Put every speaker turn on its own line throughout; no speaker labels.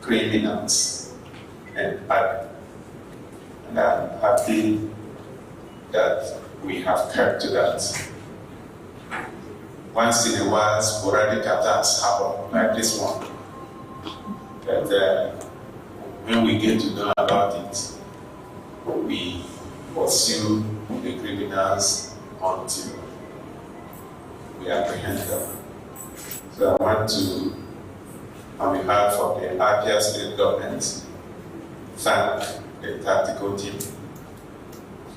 criminals and Abia. And I'm happy that we have kept to that. Once in a while, sporadic attacks happen like this one. But when we get to know about it, we pursue the criminals until we apprehend them. So I want to, on behalf of the Afia state government, thank the tactical team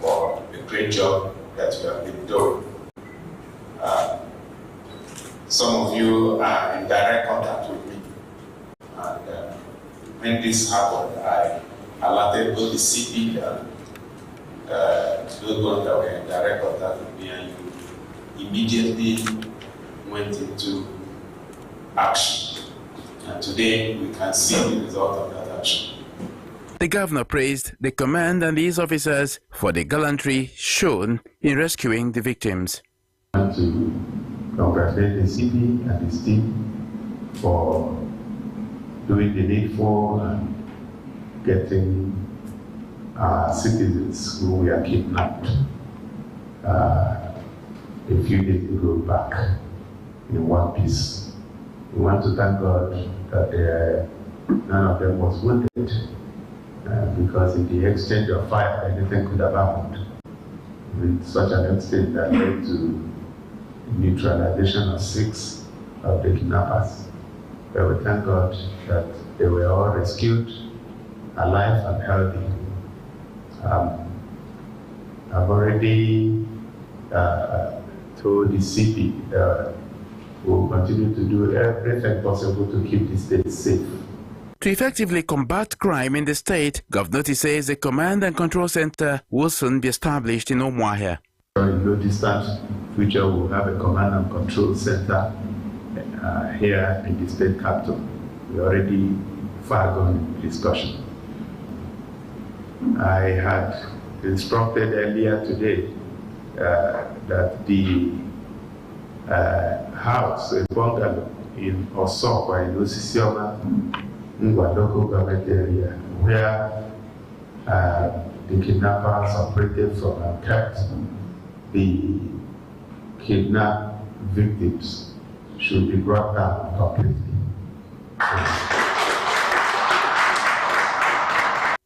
for the great job that you have been doing. Some of you are in direct contact with me. And when this happened, I alerted both the CP and those ones that were in direct contact with me, and you immediately went into action. And today we can see the result of that action.
The governor praised the command and these officers for the gallantry shown in rescuing the victims.
I want to congratulate the city and his team for doing the needful and getting citizens who were kidnapped a few days ago back in one piece. We want to thank God that none of them was wounded because in the exchange of fire, anything could have happened with such an extent that led to neutralization of 6 of the kidnappers. But we thank God that they were all rescued, alive and healthy. I've already told the CP that we will continue to do everything possible to keep the state safe.
To effectively combat crime in the state, Governor says the Command and Control Center will soon be established in Umuahia.
In no distant future, we'll have a Command and Control Center here in the state capital. We already far gone discussion. I had instructed earlier today that the house, a bungalow in Osokwa in Osisioma, local government area, where the kidnappers operated from and kept the kidnapped victims, should be brought down completely.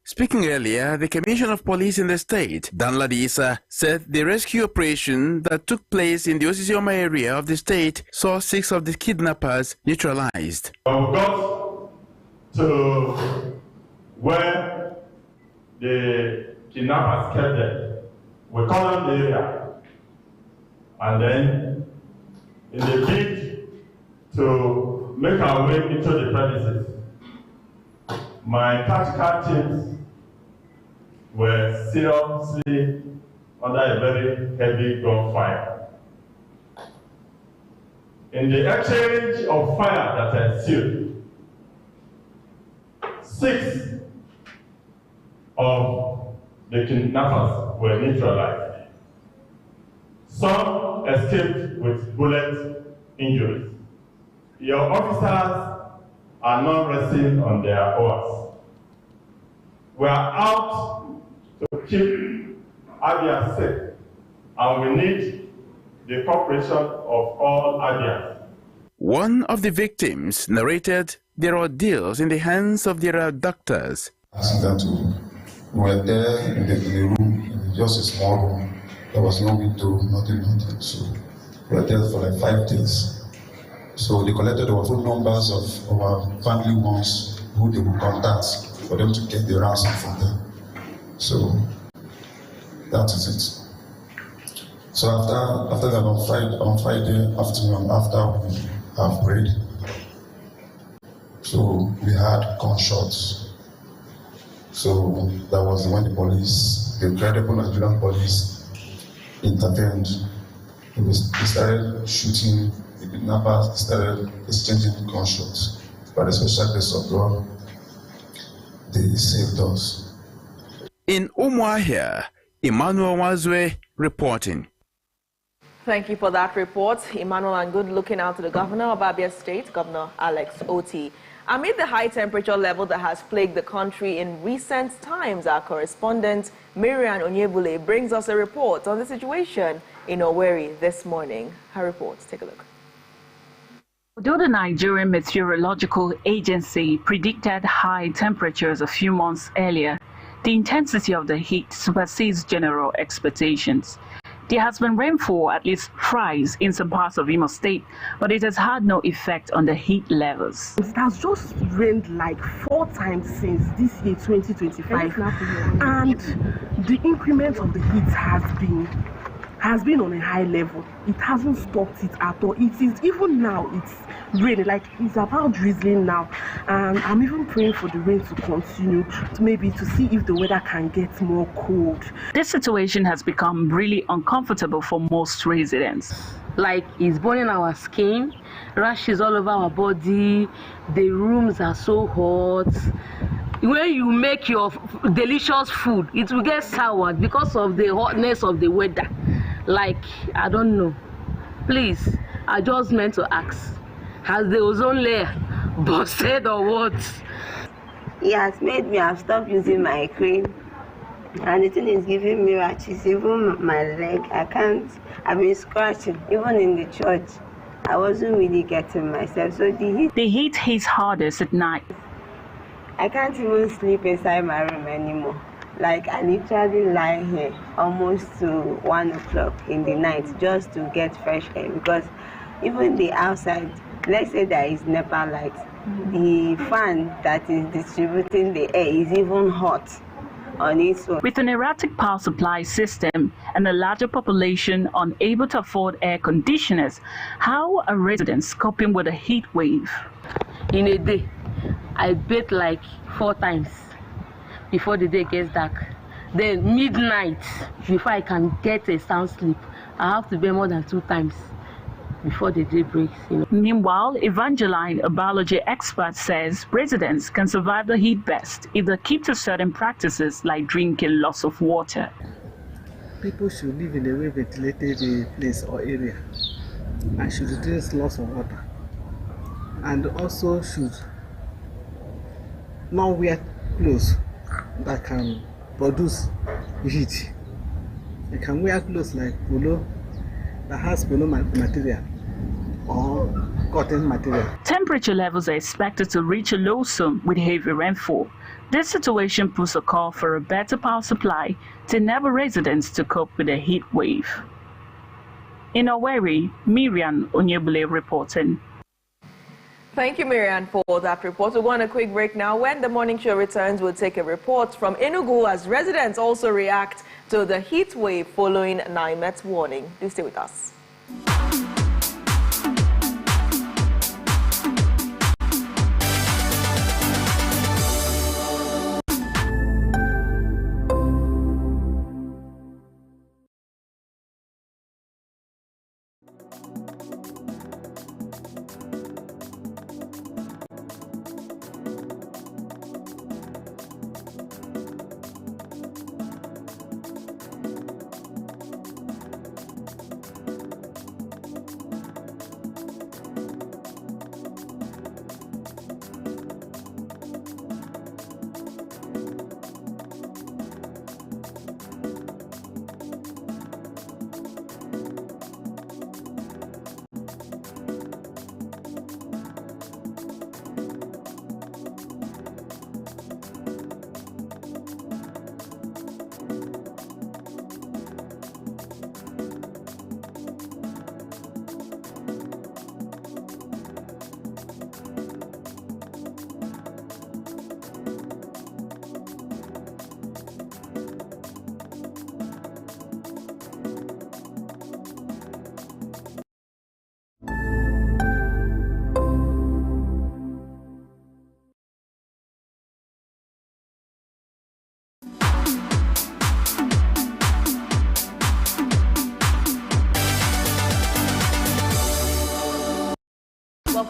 Speaking earlier, the Commissioner of Police in the state, Dan Ladisa, said the rescue operation that took place in the Osisioma area of the state saw 6 of the kidnappers neutralized.
We got to where the kidnappers kept them. We called the area, and then in the bid to make our way into the premises, my tactical teams were seriously under a very heavy gunfire. In the exchange of fire that ensued, 6 of the kidnappers were neutralized. Some escaped with bullet injuries. Your officers are not resting on their oars. We are out to keep Abia safe, and we need the cooperation of all Abians.
One of the victims narrated their ordeals in the hands of their abductors.
We were there in the room, just a small room. There was no window, nothing. So we were there for like 5 days. So they collected our phone numbers of our family ones who they would contact for them to get the ransom from them. So that is it. So after that on Friday afternoon, after we have prayed, so we had gunshots. So that was when the police, the credible Nigerian police, intervened. They started shooting the kidnappers, started exchanging gunshots. By the special grace of God, they saved us.
In Umuahia, Emmanuel Wazwe reporting.
Thank you for that report, Emmanuel, and good looking out to the governor of Abia State, Governor Alex Oti. Amid the high temperature level that has plagued the country in recent times, our correspondent Miriam Onyebule brings us a report on the situation in Owerri this morning. Her report, take a look.
Although the Nigerian Meteorological Agency predicted high temperatures a few months earlier, the intensity of the heat supersedes general expectations. There has been rainfall at least thrice in some parts of Imo State, but it has had no effect on the heat levels.
It has just rained like 4 times since this year, 2025, and the increment of the heat has been on a high level. It hasn't stopped it at all. It is even now, it's raining, like it's about drizzling now, and I'm even praying for the rain to continue, maybe to see if the weather can get more cold.
This situation has become really uncomfortable for most residents.
Like it's burning our skin, rashes all over our body, the rooms are so hot. When you make your delicious food, it will get soured because of the hotness of the weather. Like, I don't know. Please, I just meant to ask, has the ozone layer busted or what?
It has made me have stopped using my cream. And the thing is giving me rashes, even my leg. I've been scratching, even in the church. I wasn't really getting myself. So
the heat hits hardest at night.
I can't even sleep inside my room anymore. Like, I literally lie here almost to 1 o'clock in the night just to get fresh air, because even the outside, let's say there is NEPA light, the fan that is distributing the air is even hot on its own.
With an erratic power supply system and a larger population unable to afford air conditioners, how are residents coping with a heat wave?
In a day, I bathe like 4 times before the day gets dark. Then midnight, before I can get a sound sleep, I have to bathe more than 2 times before the day breaks.
Meanwhile, Evangeline, a biology expert, says residents can survive the heat best if they keep to certain practices like drinking lots of water.
People should live in a well-ventilated place or area and should drink lots of water, and also should not wear clothes that can produce heat. They can wear clothes like polo that has polo material or cotton material.
Temperature levels are expected to reach a low soon with heavy rainfall. This situation puts a call for a better power supply to enable residents to cope with the heat wave. In Owerri, Miriam Onyebule reporting.
Thank you, Miriam, for that report. We'll go on a quick break now. When the morning show returns, we'll take a report from Enugu as residents also react to the heat wave following NIMET's warning. Do stay with us.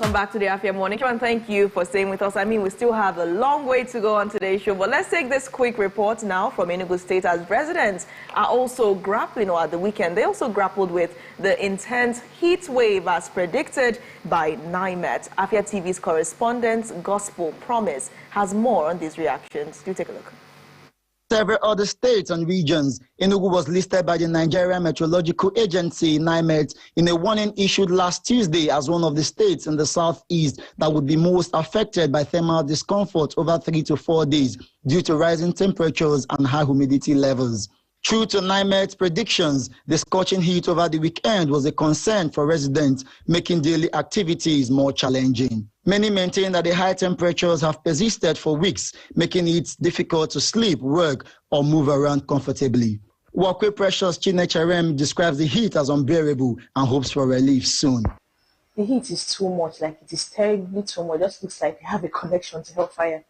welcome back to the Afia Morning Show, and thank you for staying with us. I mean, we still have a long way to go on today's show, but let's take this quick report now from Enugu State, as residents are also grappling, or at the weekend, they also grappled with the intense heat wave as predicted by NIMET. Afia TV's correspondent, Gospel Promise, has more on these reactions. Do take a look.
Several other states and regions, Enugu was listed by the Nigerian Meteorological Agency, NIMET, in a warning issued last Tuesday as one of the states in the southeast that would be most affected by thermal discomfort over 3 to 4 days due to rising temperatures and high humidity levels. True to NIMET's predictions, the scorching heat over the weekend was a concern for residents, making daily activities more challenging. Many maintain that the high temperatures have persisted for weeks, making it difficult to sleep, work, or move around comfortably. Wakwe Precious Chinecharem describes the heat as unbearable and hopes for relief soon.
The heat is too much, like it is terribly too much. It just looks like they have a connection to hellfire.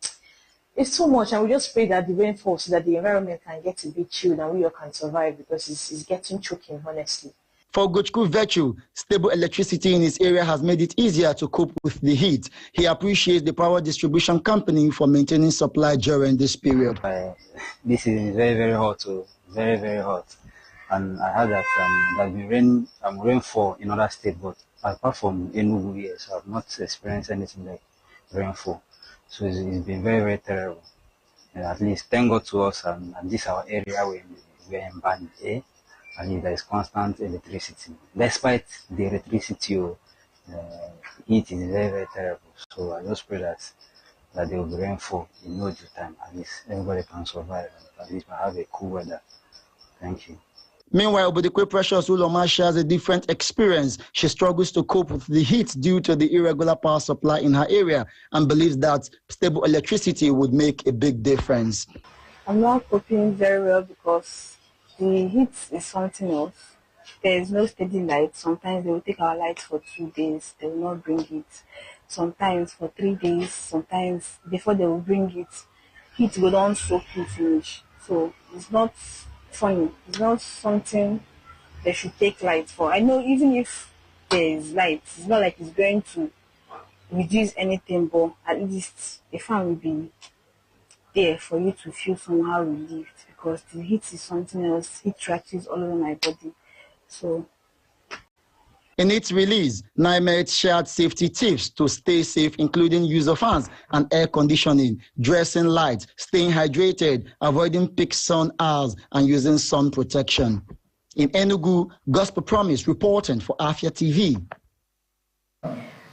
It's too much, and we just pray that the rain falls so that the environment can get a bit chilled and we all can survive, because it's getting choking, honestly.
For Gochku Virtue, stable electricity in his area has made it easier to cope with the heat. He appreciates the power distribution company for maintaining supply during this period.
This is very, very hot, very, very hot. And I heard that there'll be rainfall in other states, but apart from Enugu here, so I've not experienced anything like rainfall. So it's been very, very terrible. And at least thank God to us, and this our area we're in Band A. At least there is constant electricity. Despite the electricity, heat is very, very terrible. So I just pray that there will be rainfall in no due time. At least everybody can survive. At least we have a cool weather. Thank you.
Meanwhile, Obodekwe Precious Uloma shares a different experience. She struggles to cope with the heat due to the irregular power supply in her area and believes that stable electricity would make a big difference.
I'm not coping very well because the heat is something else. There is no steady light. Sometimes they will take our lights for 2 days. They will not bring it. Sometimes for 3 days. Sometimes before they will bring it, heat go down so finish. So it's not funny. It's not something they should take light for. I know even if there is light, it's not like it's going to reduce anything, but at least the fan will be there for you to feel somehow relieved, because the heat is something else. Heat rashes all over my body. So
in its release, NIMET shared safety tips to stay safe, including use of fans and air conditioning, dressing light, staying hydrated, avoiding peak sun hours, and using sun protection. In Enugu, Gospel Promise reporting for Afia TV.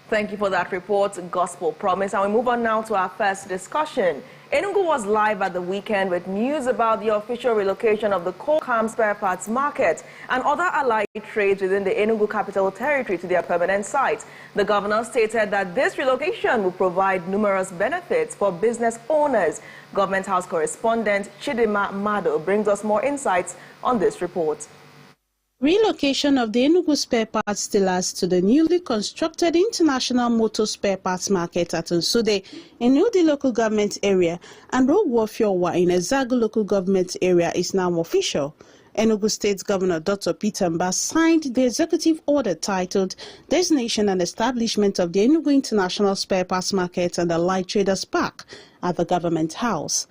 Thank you for that report, Gospel Promise. And we move on now to our first discussion. Enugu was live at the weekend with news about the official relocation of the coal-cam spare parts market and other allied trades within the Enugu capital territory to their permanent site. The governor stated that this relocation will provide numerous benefits for business owners. Government House correspondent Chidima Mado brings us more insights on this report.
Relocation of the Enugu spare parts dealers to the newly constructed International Motor Spare Parts Market at Nsude in Udi local government area and Rowofiowa in Ezagu local government area is now official. Enugu State Governor Dr. Peter Mba signed the executive order titled Designation and Establishment of the Enugu International Spare Parts Market and the Light Traders Park at the Government House.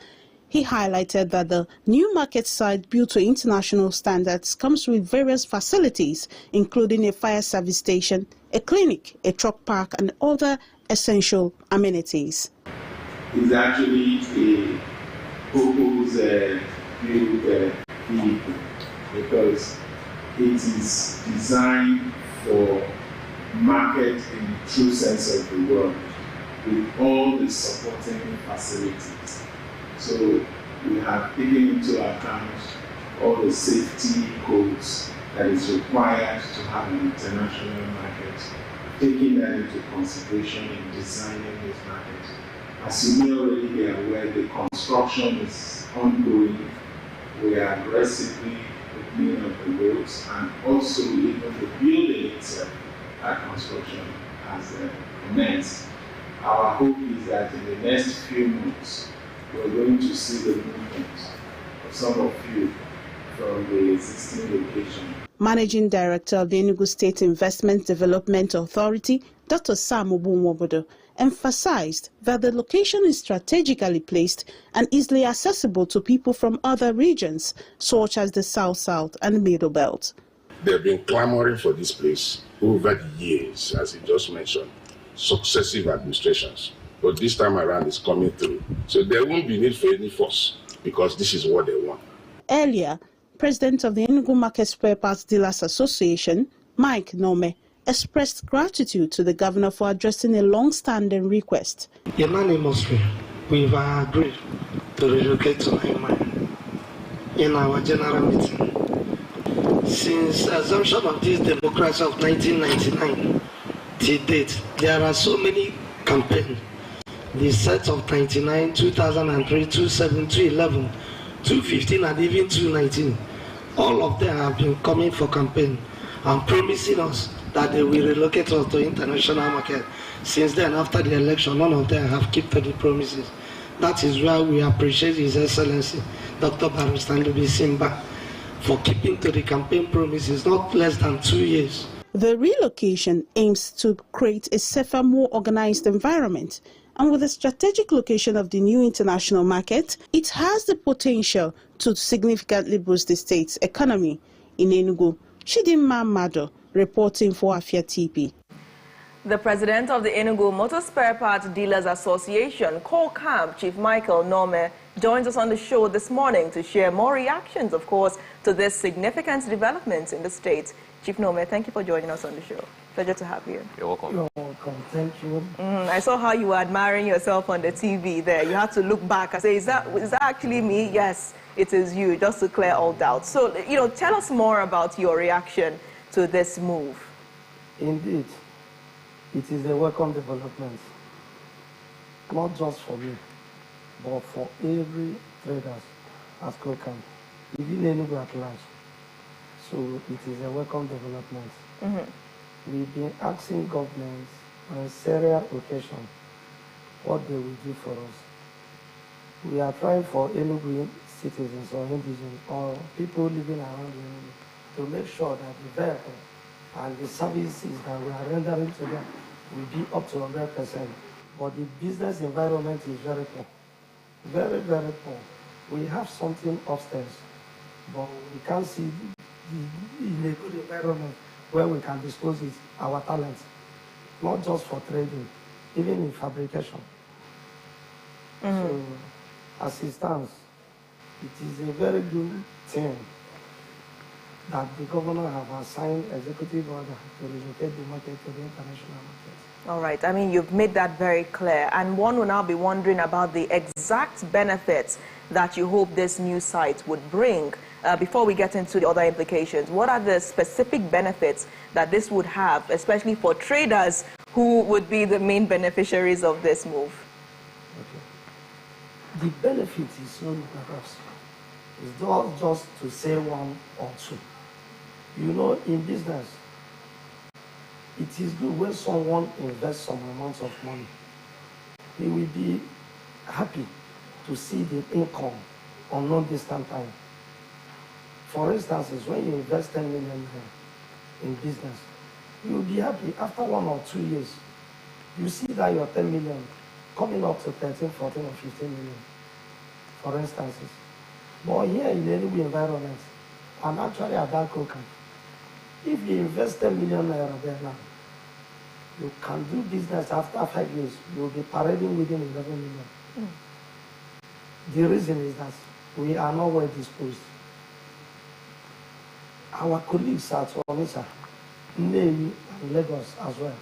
He highlighted that the new market site built to international standards comes with various facilities, including a fire service station, a clinic, a truck park, and other essential amenities.
It's actually a proposed build vehicle because it is designed for market in the true sense of the word, with all the supporting facilities. So we have taken into account all the safety codes that is required to have an international market, taking that into consideration in designing this market. As you may already be aware, the construction is ongoing. We are aggressively opening up the roads, and also even the building itself, that construction has commenced. Our hope is that in the next few months, we're going to see the movement of some of you from the existing location.
Managing Director of the Enugu State Investment Development Authority, Dr. Sam Obunwobodo, emphasized that the location is strategically placed and easily accessible to people from other regions, such as the South and Middle Belt.
They've been clamoring for this place over the years, as he just mentioned, successive administrations. But this time around, it's coming through. So there won't be need for any force, because this is what they want.
Earlier, President of the Enugu Market Spare Parts Dealers Association, Mike Nome, expressed gratitude to the governor for addressing a long-standing request.
Unanimously, we've agreed to relocate to Ebonyi in our general meeting. Since assumption of this democracy of 1999 till date, there are so many campaigns. The set of 99, 2003, 2007, 2011, 2015, and even 2019. All of them have been coming for campaign and promising us that they will relocate us to international market. Since then, after the election, none of them have kept to the promises. That is why we appreciate His Excellency, Dr. Barrister Lubi Simba, for keeping to the campaign promises, not less than 2 years.
The relocation aims to create a safer, more organized environment. And with the strategic location of the new international market, it has the potential to significantly boost the state's economy. In Enugu, Chidinma Mado, reporting for Afia TV.
The president of the Enugu Motor Spare Parts Dealers Association, Core Camp, Chief Michael Nome, joins us on the show this morning to share more reactions, of course, to this significant developments in the state. Chief Nome, thank you for joining us on the show. Pleasure to have you.
You're welcome.
You're welcome. Thank you.
I saw how you were admiring yourself on the TV there. You had to look back and say, is that actually me? Yes, it is you, just to clear all doubts. So, tell us more about your reaction to this move.
Indeed, it is a welcome development. Not just for me, but for every traders at Kokam, even Enugu at large. So it is a welcome development. We've been asking governments on several occasions what they will do for us. We are trying for Enugu citizens or indigenous or people living around Enugu to make sure that the vehicle and the services that we are rendering to them will be up to 100%. But the business environment is very poor. Very, very poor. We have something upstairs, but we can't see in a good environment where we can dispose it, our talents, not just for trading, even in fabrication. So, as it stands, it is a very good thing that the governor have assigned executive order to relocate the market to the international market.
All right. I mean, you've made that very clear. And one will now be wondering about the exact benefits that you hope this new site would bring. Before we get into the other implications, what are the specific benefits that this would have, especially for traders who would be the main beneficiaries of this move?
Okay. The benefit is not numerous. It's not just to say one or two. In business, it is good when someone invests some amount of money. He will be happy to see the income on non-distant time. For instance, when you invest 10 million in business, you will be happy after 1 or 2 years. You see that your 10 million coming up to 13, 14, or 15 million, for instances. But here in any environment, I'm actually at that Coca. If you invest 10 million naira there now, you can do business after 5 years. You will be parading within 11 million. The reason is that we are not well disposed. Our colleagues at Onitsha, Nnewi, and Lagos as well.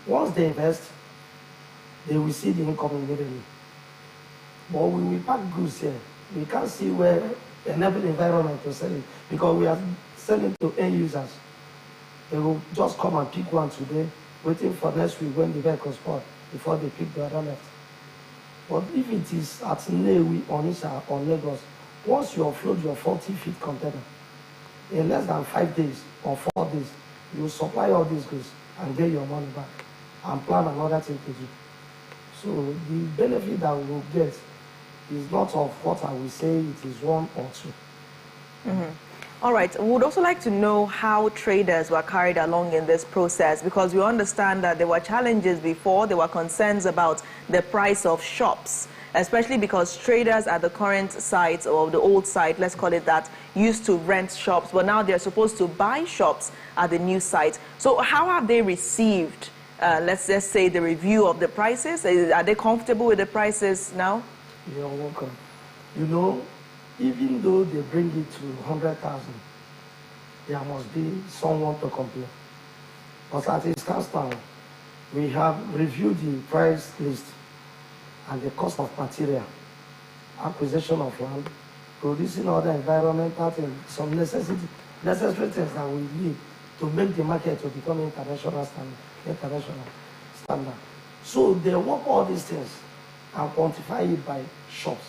Once they invest, they will see the income immediately. But when we pack goods here, we can't see where enable environment to sell it because we are selling to end users. They will just come and pick one today, waiting for next week when the vehicle spoil before they pick the other left. But if it is at Nnewi, Onitsha, or Lagos, once you offload your 40-feet container, in less than 5 days or 4 days, you will supply all these goods and get your money back and plan another thing to do. So the benefit that we will get is not of what I will say it is 1 or 2.
All right, we would also like to know how traders were carried along in this process, because we understand that there were challenges before, there were concerns about the price of shops, especially because traders at the current site, or the old site, let's call it that, used to rent shops, but now they're supposed to buy shops at the new site. So how have they received, let's just say, the review of the prices? Are they comfortable with the prices now?
You're welcome. You know, even though they bring it to 100,000, there must be someone to complain. But as it stands now, we have reviewed the price list and the cost of material, acquisition of land, producing other environmental things, some necessary things that we need to make the market to become international standard. So they work all these things and quantify it by shops.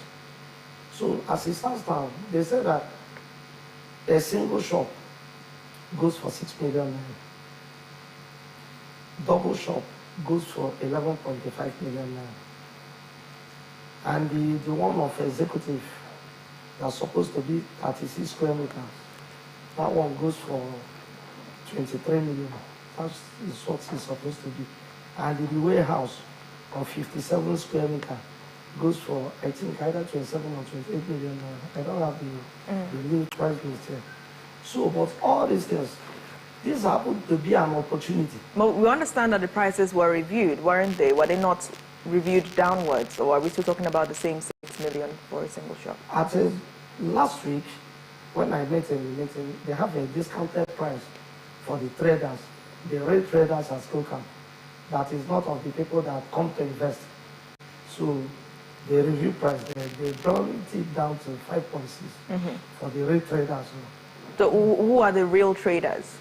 So as it stands now, they say that a single shop goes for 6 million. Double shop goes for 11.5 million. And the one of executive that's supposed to be 36 square meters, that one goes for 23 million. That is what it's supposed to be. And the warehouse of 57 square meters goes for, I think, either 27 or 28 million. I don't have the new price list here. So, but all these things, this happened to be an opportunity.
But we understand that the prices were reviewed, weren't they? Were they not reviewed downwards, or are we still talking about the same 6 million for a single shop?
Last week, when I met in the meeting, they have a discounted price for the traders, the real traders at Skokam. That is not of the people that come to invest. So the review price, they brought it down to 5.6 for the real traders.
So who are the real traders?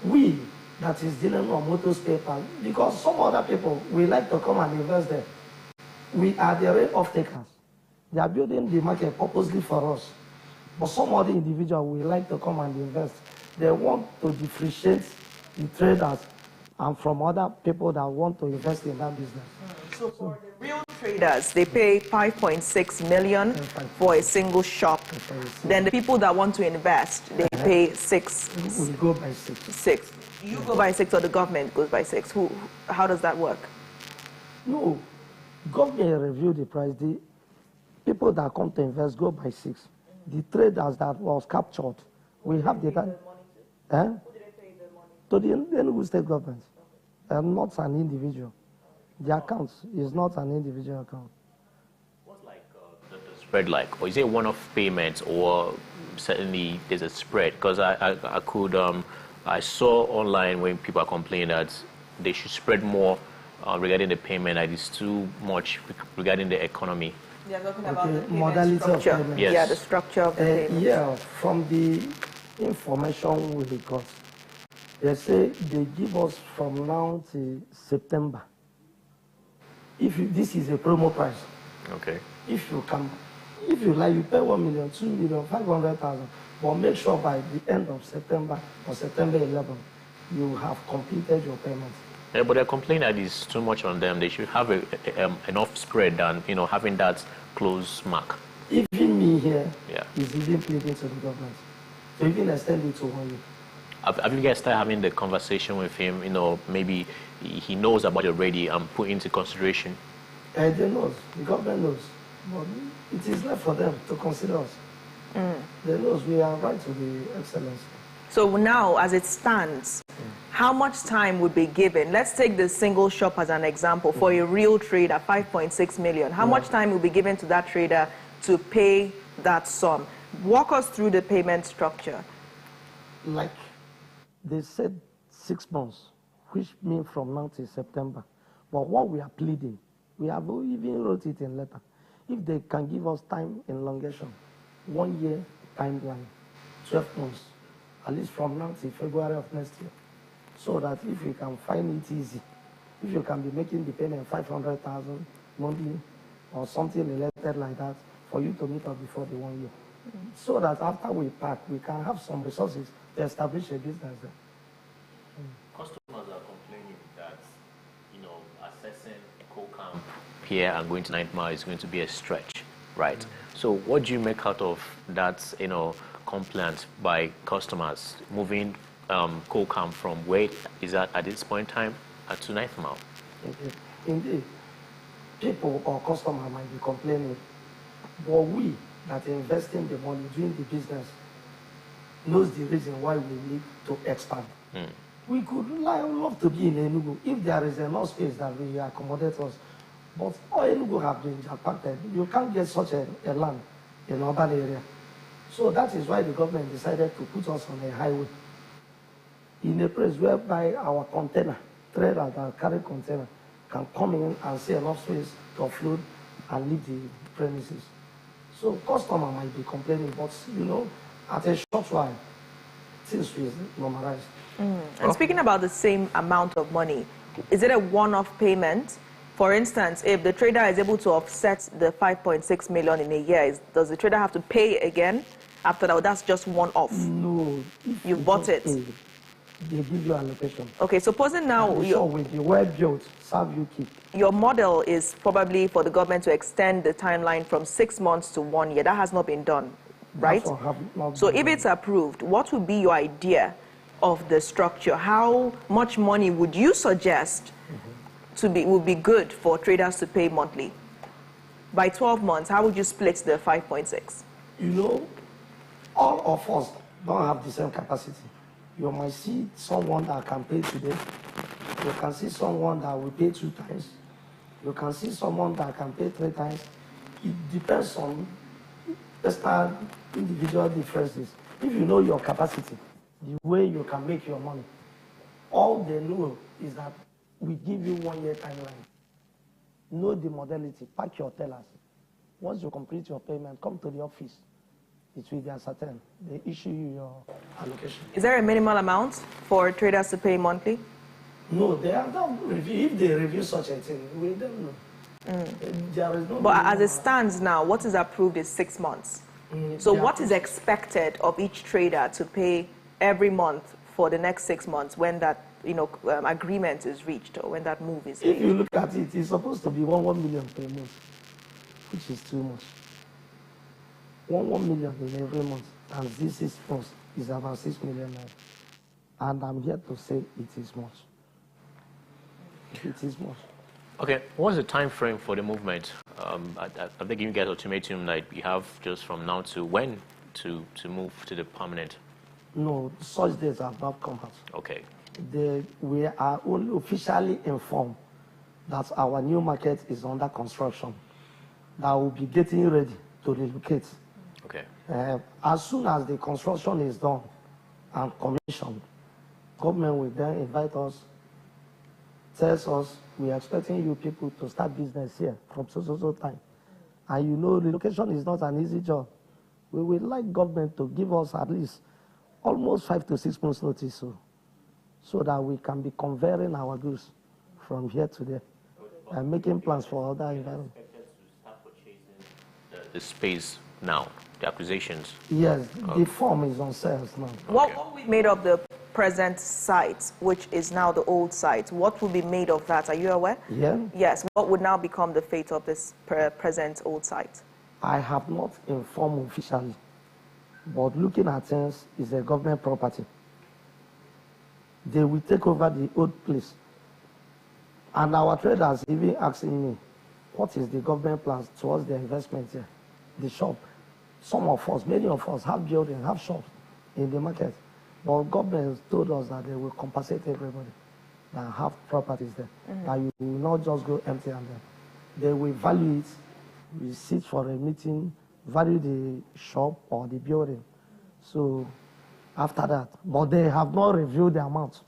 We, that is dealing on motor spare parts, because some other people, we like to come and invest there. We are the real off-takers. They are building the market purposely for us. But some other individual, we like to come and invest. They want to differentiate the traders and from other people that want to invest in that business.
So for the real traders, they pay 5.6 million for a single shop. Then the people that want to invest, they pay 6.
We go by 6.
6. You go by 6 or the government goes by 6? How does that work?
No. Government review the price. The people that come to invest go by 6. The traders that was captured, we have the time. To the Enugu state government. Not an individual. The account is not an individual account.
What's like the spread like? Or is it one-off payments, or certainly there's a spread? Because I saw online when people are complaining that they should spread more regarding the payment, that is too much regarding the economy.
They're talking about the
modality
structure.
of payment.
Yes.
Yeah, the structure of the payment.
Yeah, from the information we got, they say they give us from now to September. This is a promo price.
Okay.
If you like, you pay 1 million, 2 million, 500,000, but make sure by the end of September or September 11, you have completed your payment.
Yeah, but they're complaining that it's too much on them. They should have enough spread than having that close mark.
Even me here
Yeah.
is even pleading to the government to even extend it to 1 year.
Have you guys started having the conversation with him? Maybe he knows about it already and put into consideration.
They knows. The government knows. But it is left for them to consider us. They knows we are right to the excellency.
So now, as it stands, how much time would be given? Let's take the single shop as an example. For a real trader, 5.6 million. How much time will be given to that trader to pay that sum? Walk us through the payment structure.
Like they said 6 months, which means from now till September. But what we are pleading, we have even wrote it in letter. If they can give us time elongation, 1 year timeline, 12 months, at least from now till February of next year, so that if you can find it easy, if you can be making the payment 500,000 monthly or something related like that, for you to meet up before the 1 year, so that after we pack, we can have some resources to establish a business there.
Customers are complaining that, accessing co-camp here and going to 9 Mile is going to be a stretch, right? So what do you make out of that, complaints by customers moving coal camp from where is that at this point in time to 9th Mile?
Indeed. People or customers might be complaining, but we that investing the money, doing the business, knows the reason why we need to expand. We could love to be in Enugu if there is enough space that we accommodate us. But all Enugu have been impacted. You can't get such a land in urban area. So that is why the government decided to put us on a highway in a place whereby our container, trailers that carry container, can come in and see enough space to offload and leave the premises. So customer might be complaining, but you know, at a short while, things will normalize.
And speaking about the same amount of money, is it a one-off payment? For instance, if the trader is able to offset the 5.6 million in a year, does the trader have to pay again after that? That's just one-off.
No.
You bought it.
They give you allocation.
Okay, supposing now
with the well-built, serve you keep.
Your model is probably for the government to extend the timeline from 6 months to 1 year. That has not been done, right? So if it's approved, what would be your idea of the structure? How much money would you suggest would be good for traders to pay monthly? By 12 months, how would you split the 5.6?
You know, all of us don't have the same capacity. You might see someone that can pay today. You can see someone that will pay 2 times. You can see someone that can pay 3 times. It depends on personal, individual differences. If you know your capacity, the way you can make your money, all they know is that we give you 1 year timeline. Know the modality, pack your tellers. Once you complete your payment, come to the office. It will be ascertained. They issue you your allocation.
Is there a minimal amount for traders to pay monthly?
No, they have not reviewed. If they review such a thing, we don't know. There is no.
But as it stands now, what is approved is 6 months. So what is expected of each trader to pay every month for the next 6 months when that agreement is reached or when that move is made?
If you look at it, it's supposed to be 1 million per month, which is too much. 1 million in every month, and this 6 months is about 6 million now. And I'm here to say it is much. It is much.
Okay, what's the time frame for the movement? I'm thinking you guys ultimatum that you have just from now to when to move to the permanent.
No, such days have not come out.
Okay.
We are only officially informed that our new market is under construction, that will be getting ready to relocate.
Okay.
As soon as the construction is done and commissioned, government will then invite us, tells us, we are expecting you people to start business here from so time. And you know, relocation is not an easy job. We would like government to give us at least almost 5 to 6 months notice so that we can be conveying our goods from here to there and making plans for other environments.
The space now, the acquisitions?
Yes, the form is on sales now.
What we made of the present site, which is now the old site, what will be made of that? Are you aware?
Yeah.
Yes. What would now become the fate of this present old site?
I have not informed officially, but looking at things, it's a government property. They will take over the old place. And our traders even asking me, what is the government plans towards the investment here? The shop. Some of us, many of us have buildings, have shops in the market. But government told us that they will compensate everybody that have properties there. That you will not just go empty-handed. They will value it. We sit for a meeting, value the shop or the building. So after that, but they have not reviewed the amount.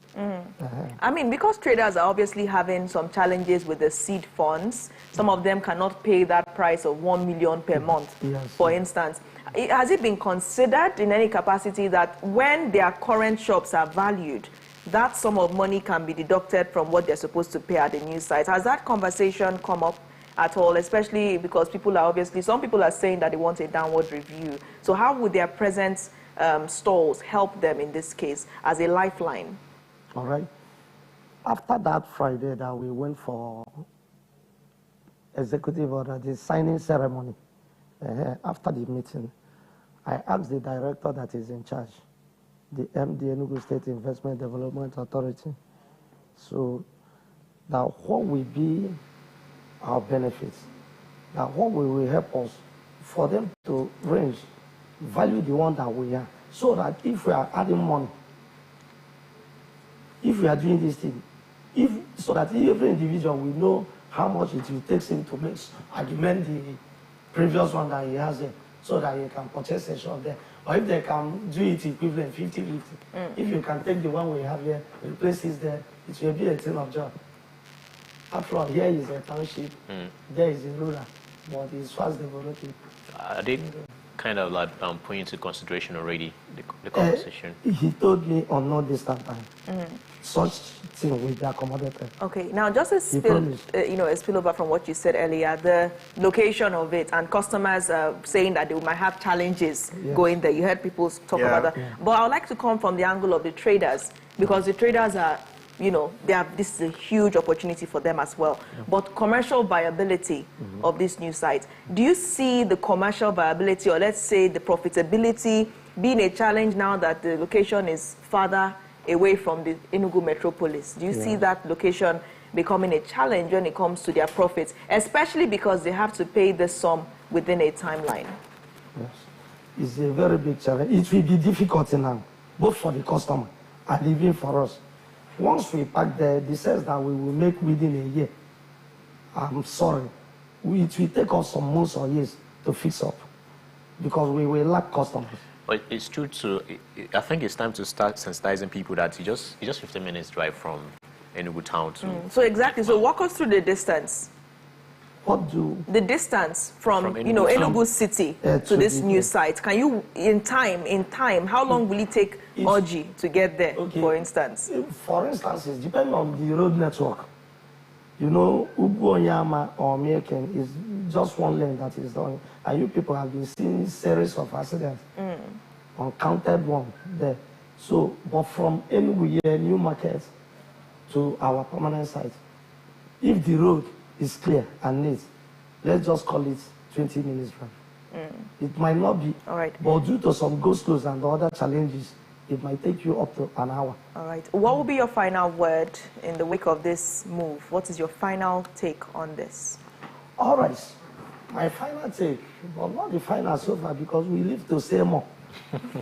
I mean, because traders are obviously having some challenges with the seed funds, some of them cannot pay that price of 1 million per month, for instance. Has it been considered in any capacity that when their current shops are valued, that sum of money can be deducted from what they're supposed to pay at the new site? Has that conversation come up at all, especially because people are obviously, some people are saying that they want a downward review. So how would their present stalls help them in this case as a lifeline?
All right. After that Friday that we went for executive order, the signing ceremony, after the meeting, I asked the director that is in charge, the MD Enugu State Investment Development Authority, so that what will be our benefits, that what will help us for them to range, value the one that we are, so that if we are adding money, if we are doing this thing, so that every individual will know how much it will take him to make augment the previous one that he has there, so that he can purchase a shop there. Or if they can do it equivalent 50-50, if you can take the one we have here, replace it there, it will be a thing of job. After all, here is a township, there is a rural, but it's fast developing.
I did kind of like put into consideration already the conversation.
He told me on no distant time. Such thing will be accommodated.
Okay, now just a spillover from what you said earlier, the location of it and customers saying that they might have challenges going there. You heard people talk about that. But I would like to come from the angle of the traders, because the traders are, this is a huge opportunity for them as well. But commercial viability of this new site, do you see the commercial viability, or let's say the profitability, being a challenge now that the location is farther away from the Enugu metropolis? Do you see that location becoming a challenge when it comes to their profits, especially because they have to pay the sum within a timeline?
Yes, it's a very big challenge. It will be difficult now, both for the customer and even for us. Once we pack the sales that we will make within a year, I'm sorry, it will take us some months or years to fix up, because we will lack customers.
But it's true to, I think it's time to start sensitizing people that it's just 15 minutes drive from Enugu town to...
So exactly, so walk us through the distance.
What do...
The distance from Enugu city to this new site. Can you, in time, how long will it take Oji to get there, for instance?
For instance, it depends on the road network. Ubonyama or Meken is just one lane that is done. And you people have been seeing series of accidents, uncounted one there. So, but from Enugu New Market to our permanent site, if the road is clear and neat, let's just call it 20 minutes drive. It might not be, but due to some go-slows and other challenges, it might take you up to an hour.
All right. What will be your final word in the wake of this move? What is your final take on this?
All right. My final take, but not the final so far, because we live to say more.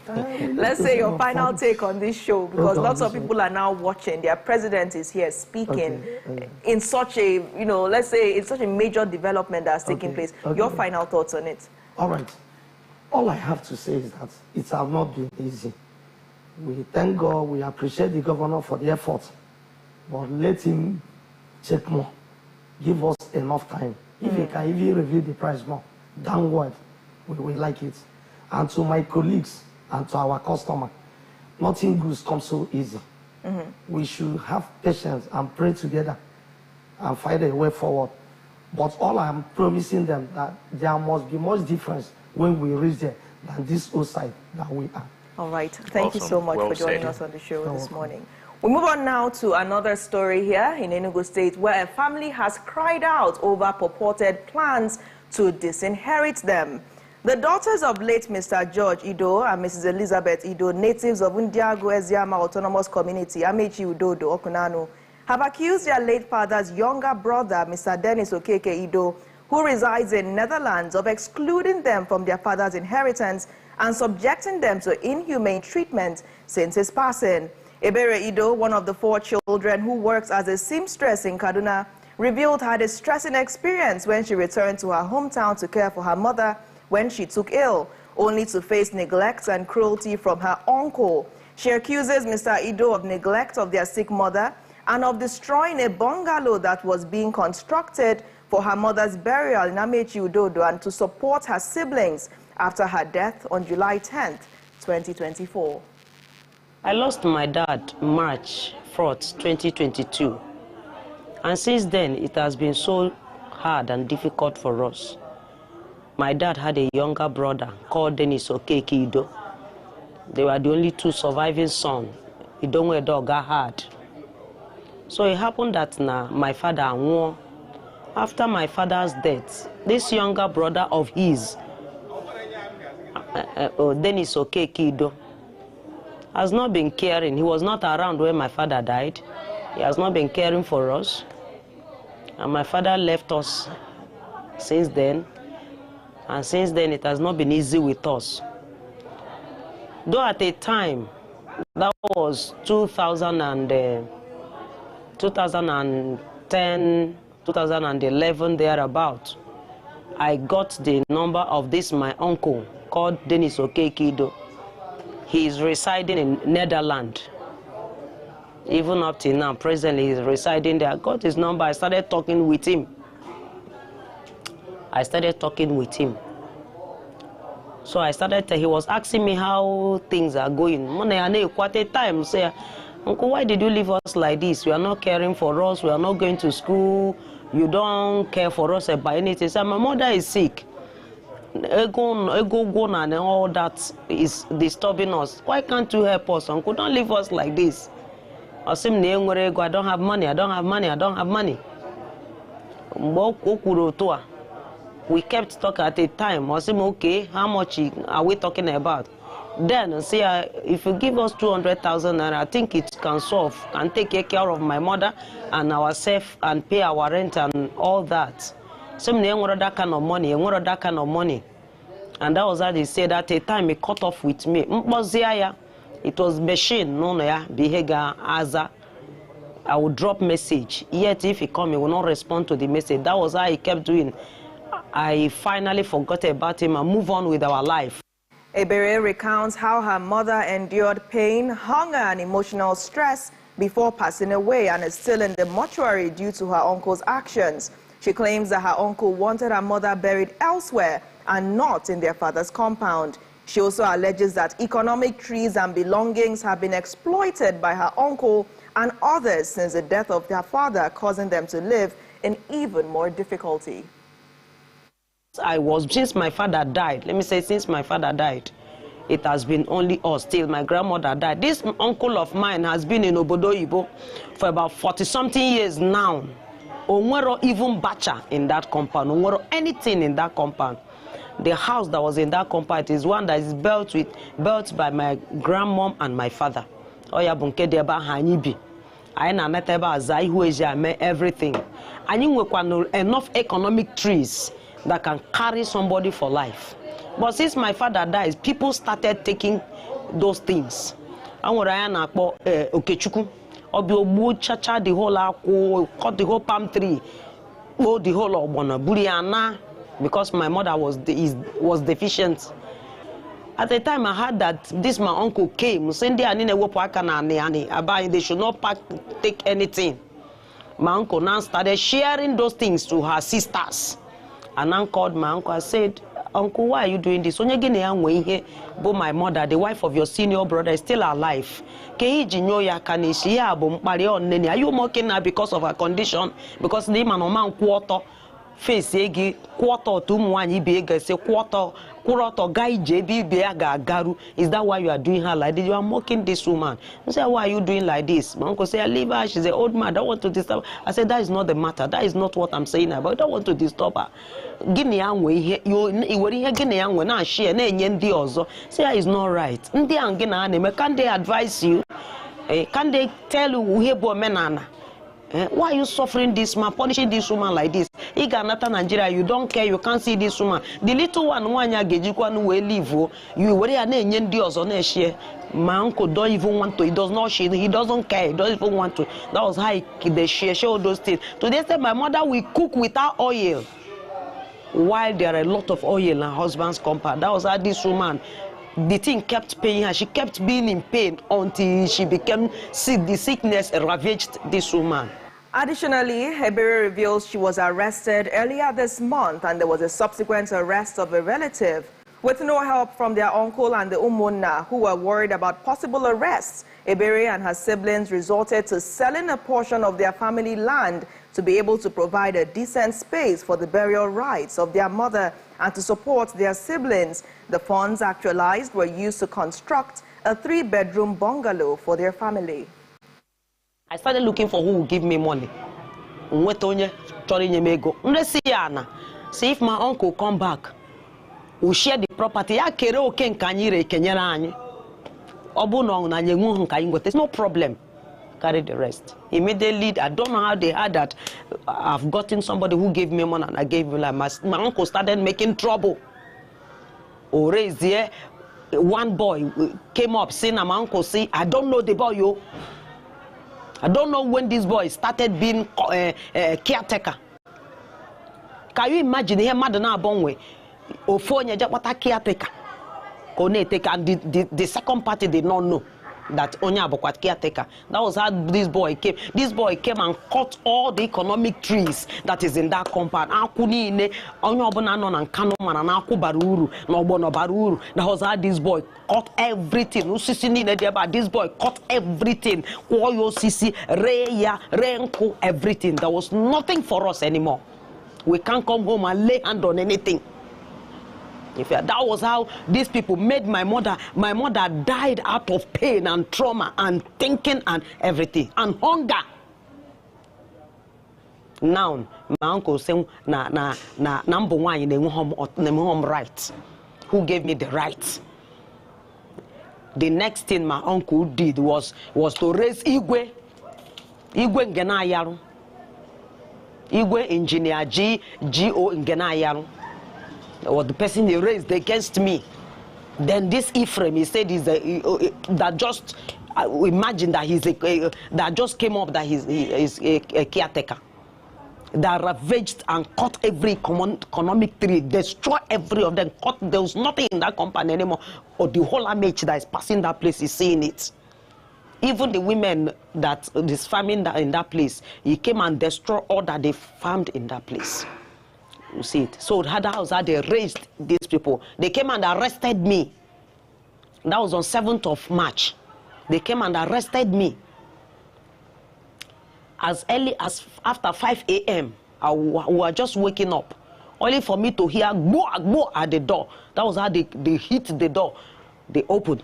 Let's say your final take on this show, because lots of people are now watching. Their president is here speaking in such a, let's say it's such a major development that's taking place. Your final thoughts on it?
All right. All I have to say is that it has not been easy. We thank God, we appreciate the governor for the effort, but let him check more. Give us enough time. If he can even review the price more, downward, we will like it. And to my colleagues and to our customer, nothing good comes so easy. We should have patience and pray together and find a way forward. But all I'm promising them that there must be much difference when we reach there than this old side that we are.
All right. Thank you so much for joining us on the show this morning. We move on now to another story here in Enugu State, where a family has cried out over purported plans to disinherit them. The daughters of late Mr. George Ido and Mrs. Elizabeth Ido, natives of Undiago Eziama Autonomous Community, Amechi Udodo, Okunanu, have accused their late father's younger brother, Mr. Dennis Okeke Ido, who resides in Netherlands, of excluding them from their father's inheritance and subjecting them to inhumane treatment since his passing. Ebere Ido, one of the 4 children who works as a seamstress in Kaduna, revealed her distressing experience when she returned to her hometown to care for her mother when she took ill, only to face neglect and cruelty from her uncle. She accuses Mr. Ido of neglect of their sick mother and of destroying a bungalow that was being constructed for her mother's burial in Amechi Udodo and to support her siblings after her death on July 10th, 2024.
I lost my dad March 4th, 2022. And since then, it has been so hard and difficult for us. My dad had a younger brother called Dennis Okeke Ido. They were the only 2 surviving sons. Idonwe Doga had. So it happened that my father won. After my father's death, this younger brother of his Dennis Okekido, has not been caring. He was not around when my father died. He has not been caring for us. And my father left us since then. And since then, it has not been easy with us. Though at a time, that was 2010, 2011, thereabout, I got the number of this my uncle called Dennis Okekido. He is residing in Netherlands. Even up till now, presently, he's residing there. I got his number. I started talking with him. So I started, he was asking me how things are going. Quite a time, say, Uncle, why did you leave us like this? You are not caring for us. We are not going to school. You don't care for us about anything. So my mother is sick. Ego and all that is disturbing us. Why can't you help us, Uncle? Don't leave us like this. I don't have money. I don't have money. I don't have money. We kept talking at a time. I said, okay, how much are we talking about? Then, see, if you give us 200,000 naira, I think it can solve, can take care of my mother and ourselves and pay our rent and all that. So, that kind of money, that kind of money. And that was how they said at a time he cut off with me. It was machine, behavior, Aza. I would drop message. Yet, if he come, he will not respond to the message. That was how he kept doing. I finally forgot about him and move on with our life.
Ebere recounts how her mother endured pain, hunger, and emotional stress before passing away and is still in the mortuary due to her uncle's actions. She claims that her uncle wanted her mother buried elsewhere and not in their father's compound. She also alleges that economic trees and belongings have been exploited by her uncle and others since the death of their father, causing them to live in even more difficulty.
Since my father died, since my father died, it has been only us till my grandmother died. This uncle of mine has been in Obodo Ibo for about 40-something years now. Onwero even bacha in that compound, onwero anything in that compound. The house that was in that compound is one that is built by my grandmom and my father. Oya bunke deba hanyibi. I na neteba azai hueja me everything. And you enough economic trees that can carry somebody for life. But since my father died, people started taking those things. And what I na Okechuku, obi obu chacha the whole cut the whole palm tree, the whole obona buriana, because my mother was deficient. At the time I heard that this my uncle came, saying they should not take anything. My uncle now started sharing those things to her sisters. And I called my uncle and said, Uncle, why are you doing this? But my mother, the wife of your senior brother, is still alive. Are you mocking her because of her condition? Because the man quarter face quarter to quarter guy garu. Is that why you are doing her like this? You are mocking this woman. I said, why are you doing like this? My uncle said, leave her. She's an old man. I don't want to disturb her. I said, that is not the matter. That is not what I'm saying about. I don't want to disturb her. Say is not right. Can they advise you? Can they tell you why are you suffering this man, punishing this woman like this? Nigeria, you don't care, you can't see this woman. The little one will leave you. My uncle don't even want to, he doesn't care, he doesn't even want to. That was how they share all those things. Today said my mother will cook without oil, while there are a lot of oil in her husband's compound. That was how this woman, the thing kept paying her. She kept being in pain until she became sick. The sickness ravaged this woman.
Additionally, Ebere reveals she was arrested earlier this month and there was a subsequent arrest of a relative. With no help from their uncle and the Umunna, who were worried about possible arrests, Ebere and her siblings resorted to selling a portion of their family land to be able to provide a decent space for the burial rites of their mother and to support their siblings. The funds actualized were used to construct a 3-bedroom bungalow for their family.
I started looking for who would give me money. See if my uncle come back, we share the property. Ya kere oke nke anyị re kenyere anyị. Ọ bụ na na anyị nwe nke anyị ngote. There's no problem. Carry the rest. Immediately, I don't know how they had that. I've gotten somebody who gave me money and I gave you like my uncle started making trouble. Or raised here, one boy came up saying, my uncle say, I don't know the boy, yo. I don't know when this boy started being caretaker. Can you imagine here, Madonna Bonwe, or phone ya what a caretaker? And the second party did not know that Onya Abokwat caretaker. That was how this boy came. This boy came and cut all the economic trees that is in that compound. That was how this boy cut everything. This boy cut everything. Everything. There was nothing for us anymore. We can't come home and lay hand on anything. That was how these people made my mother. My mother died out of pain and trauma and thinking and everything and hunger. Now my uncle saying number one in the home rights. Who gave me the rights? The next thing my uncle did was to raise Igwe Ngenayaru. Igwe engineer G.O. Ngenayaru. Or the person they raised against me. Then this Ephraim, he said, is that just imagine that he's that just came up that he's a caretaker. That ravaged and cut every economic tree, destroy every of them. Cut, there was nothing in that company anymore. Or the whole image that is passing that place is seeing it. Even the women that is farming in that place, he came and destroyed all that they farmed in that place. You see it. So that was how they raised these people. They came and arrested me. That was on 7th of March. They came and arrested me. As early as after 5 a.m., we were just waking up. Only for me to hear go at the door. That was how they hit the door. They opened.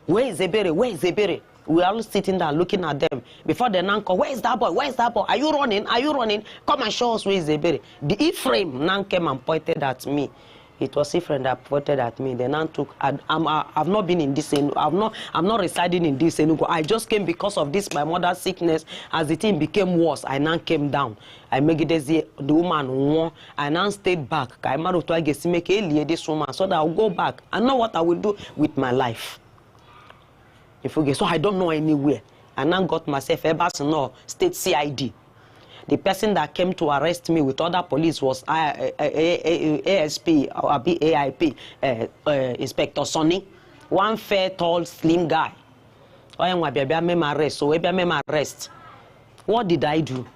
Where is Ebere? Where is Ebere? We are all sitting there looking at them. Before the Nanko, where is that boy? Where is that boy? Are you running? Are you running? Come and show us where is Ebere. The Ephraim Nan came and pointed at me. It was Ephraim that pointed at me. The Nan took. I've not been in this. I'm not residing in this Enugu. I just came because of this my mother's sickness. As the thing became worse, I now came down. I make it the woman won. I now stayed back. I married to this woman so that I'll go back. I know what I will do with my life. So I don't know anywhere. I now got myself a state CID. The person that came to arrest me with other police was ASP or AIP, Inspector Sonny. One fair, tall, slim guy. Arrest. What did I do?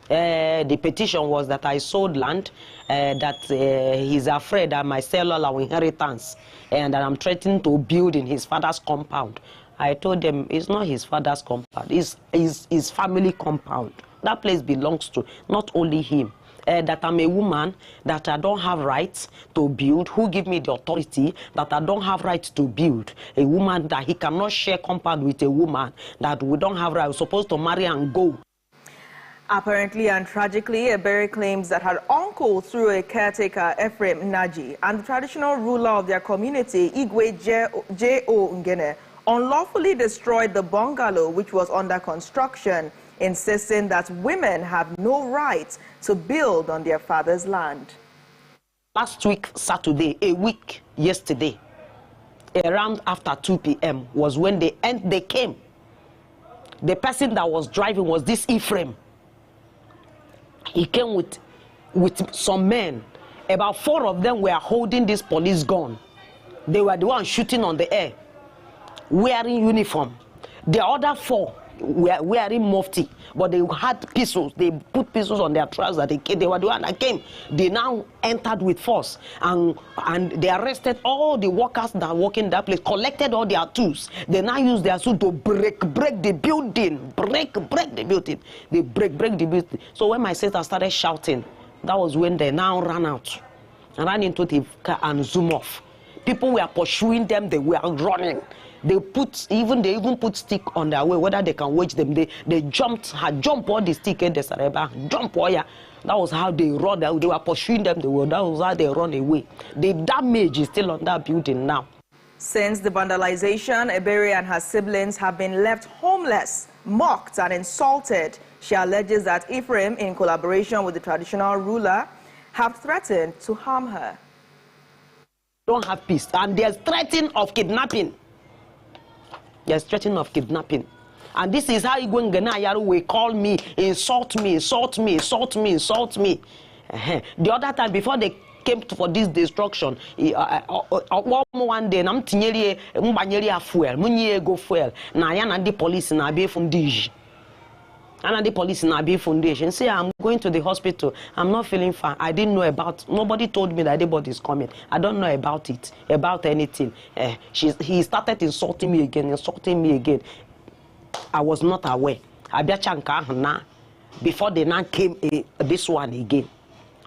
The petition was that I sold land, that he's afraid that my cellular inheritance, and that I'm threatening to build in his father's compound. I told them it's not his father's compound, it's his family compound. That place belongs to not only him. That I'm a woman, that I don't have rights to build, who give me the authority, that I don't have rights to build. A woman that he cannot share compound with a woman, that we don't have rights, we're supposed to marry and go.
Apparently and tragically, Ebere claims that her uncle, through a caretaker, Ephraim Naji, and the traditional ruler of their community, Igwe J.O. Ngene, unlawfully destroyed the bungalow which was under construction, insisting that women have no right to build on their father's land.
Last week, Saturday, a week yesterday, around after 2 p.m. was when they came. The person that was driving was this Ephraim. He came with some men. About 4 of them were holding this police gun. They were the ones shooting on the air, wearing uniform. The other 4 were wearing mufti, but they had pistols. They put pistols on their trousers. They were the one that came. They now entered with force, and they arrested all the workers that work in that place, collected all their tools. They now use their tools to break the building, break the building. They break the building. So when my sister started shouting, that was when they now ran out and ran into the car and zoom off. People were pursuing them. They were running. They even put stick on their way, whether they can watch them. They jump all the stick in the Sareba, jump all That was how they run. They were pursuing them. That was how they run away. The damage is still on that building now.
Since the vandalization, Ebere and her siblings have been left homeless, mocked and insulted. She alleges that Ephraim, in collaboration with the traditional ruler, have threatened to harm her.
Don't have peace. And there's threatening of kidnapping. There's threatening of kidnapping. And this is how Igwe Ngenayaru will call me, insult me, insult me, insult me, insult me. The other time, before they came for this destruction, one day, I'm tinyeri fuel, munye go fuel. Na yana the police na be fundij. And the police in Abia Foundation say, I'm going to the hospital. I'm not feeling fine. I didn't know about, nobody told me that anybody is coming. I don't know about it, about anything. He started insulting me again. I was not aware. Abia Chanka na before they now came this one again.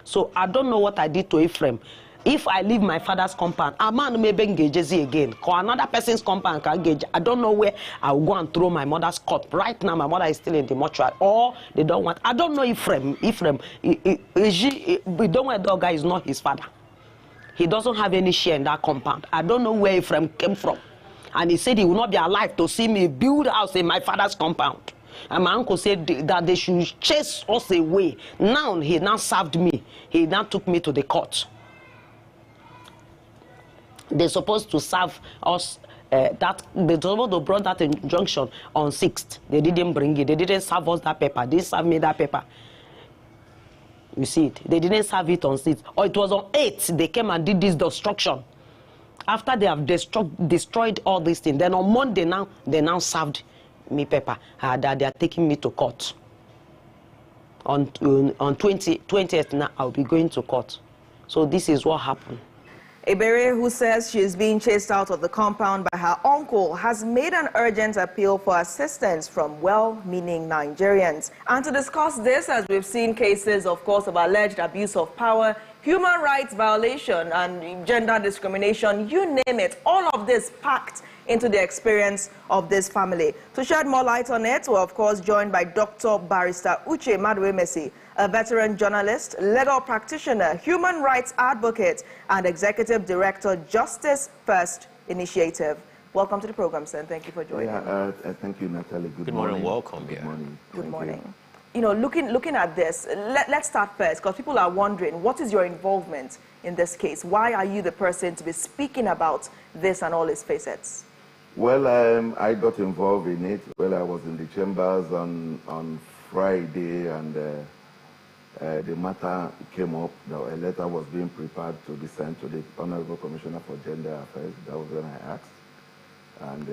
So I don't know what I did to Ephraim. If I leave my father's compound, a man may be engaged again. Or another person's compound can engage. I don't know where I will go and throw my mother's corpse. Right now, my mother is still in the mortuary. Or they don't want. I don't know Ephraim. We don't want that guy is not his father. He doesn't have any share in that compound. I don't know where Ephraim came from. And he said he will not be alive to see me build a house in my father's compound. And my uncle said that they should chase us away. Now, he now served me. He now took me to the court. They're supposed to serve us that they're supposed to bring that injunction on 6th. They didn't bring it. They didn't serve us that paper. They served me that paper. You see it. They didn't serve it on 6th. Or it was on 8th. They came and did this destruction. After they have destroyed all these things, then on Monday now, they now served me paper. That they are taking me to court. On 20th now, I'll be going to court. So this is what happened.
Ebere, who says she is being chased out of the compound by her uncle, has made an urgent appeal for assistance from well-meaning Nigerians. And to discuss this, as we've seen cases, of course, of alleged abuse of power, human rights violation and gender discrimination, you name it, all of this packed into the experience of this family. To shed more light on it, we're of course joined by Dr. Barrister Uche Maduemesi, a veteran journalist, legal practitioner, human rights advocate, and executive director, Justice First Initiative. Welcome to the program, sir, and thank you for joining.
Thank you, Natalie.
Good morning. Welcome.
Good morning.
Good morning. You know, looking at this, let's start first, because people are wondering, what is your involvement in this case? Why are you the person to be speaking about this and all its facets?
Well, I got involved in it. Well, I was in the chambers on Friday, and the matter came up. A letter was being prepared to be sent to the Honorable Commissioner for Gender Affairs. That was when I asked. And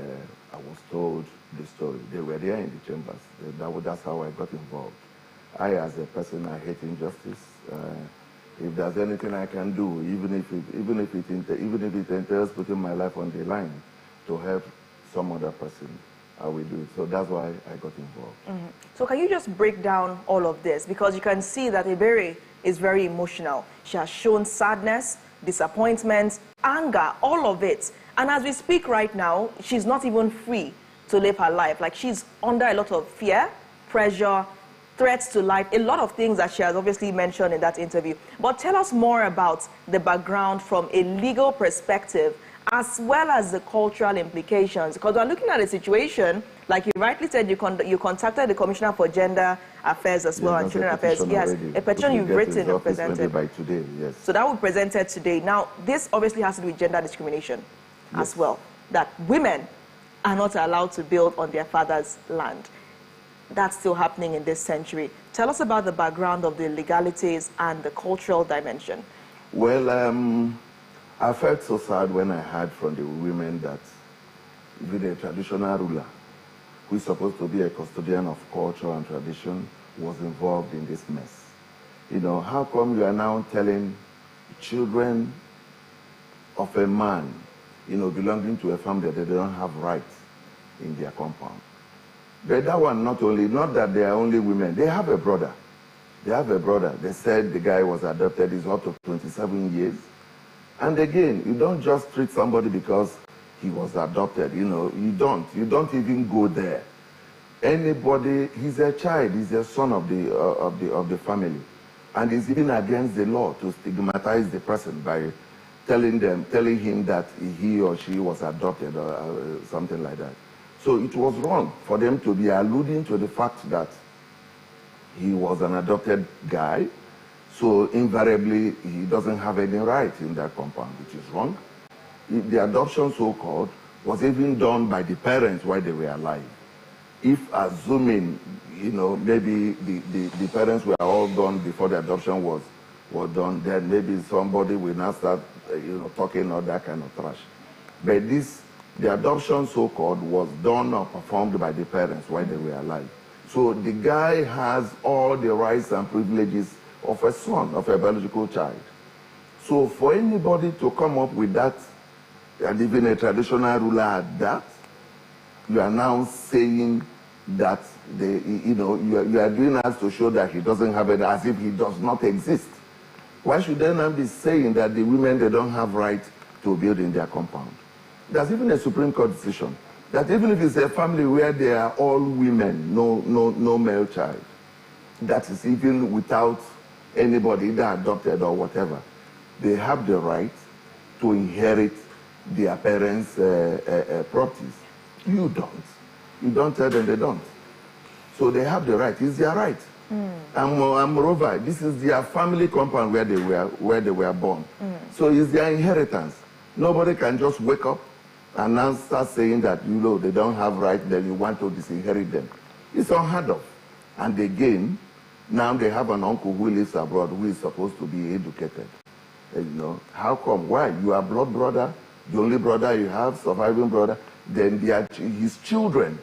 I was told the story. They were there in the chambers. That's how I got involved. I, as a person, I hate injustice. If there's anything I can do, even if it entails putting my life on the line to help some other person, I will do it. So that's why I got involved.
Mm-hmm. So can you just break down all of this? Because you can see that Ebere is very emotional. She has shown sadness, disappointment, anger, all of it. And as we speak right now, she's not even free to live her life. Like, she's under a lot of fear, pressure, threats to life, a lot of things that she has obviously mentioned in that interview. But tell us more about the background from a legal perspective, as well as the cultural implications. Because we're looking at a situation, like you rightly said, you contacted the Commissioner for Gender Affairs as well, and Children Affairs. Yes, a petition you've written and presented.
By today, yes.
So that will be presented today. Now, this obviously has to do with gender discrimination as well, that women are not allowed to build on their father's land. That's still happening in this century. Tell us about the background of the legalities and the cultural dimension.
Well, I felt so sad when I heard from the women that the traditional ruler, who is supposed to be a custodian of culture and tradition, was involved in this mess. You know, how come you are now telling children of a man, you know, belonging to a family, that they don't have rights in their compound? But that one, not that they are only women, they have a brother. They have a brother. They said the guy was adopted, he's up to 27 years. And again, you don't just treat somebody because he was adopted, you know, you don't even go there. Anybody, he's a child, he's a son of the family. And it's even against the law to stigmatize the person by telling him that he or she was adopted or something like that. So it was wrong for them to be alluding to the fact that he was an adopted guy. So invariably, he doesn't have any right in that compound, which is wrong. The adoption, so-called, was even done by the parents while they were alive. If assuming, maybe the parents were all gone before the adoption was done, then maybe somebody will now start, talking all that kind of trash. But the adoption, so-called, was done or performed by the parents while they were alive. So the guy has all the rights and privileges of a son, of a biological child. So for anybody to come up with that, and even a traditional ruler at that, you are now saying that you are doing us to show that he doesn't have it, as if he does not exist. Why should they now be saying that the women, they don't have right to build in their compound? There's even a Supreme Court decision that even if it's a family where they are all women, no male child, that is even without anybody either adopted or whatever, they have the right to inherit their parents' properties. You don't. You don't tell them they don't. So they have the right. It's their right. And moreover, this is their family compound where they were born. So it's their inheritance. Nobody can just wake up and now start saying that they don't have right, then you want to disinherit them. It's unheard of. And again, now they have an uncle who lives abroad who is supposed to be educated. How come? Why? You are blood brother, the only brother you have, surviving brother, then they are his children.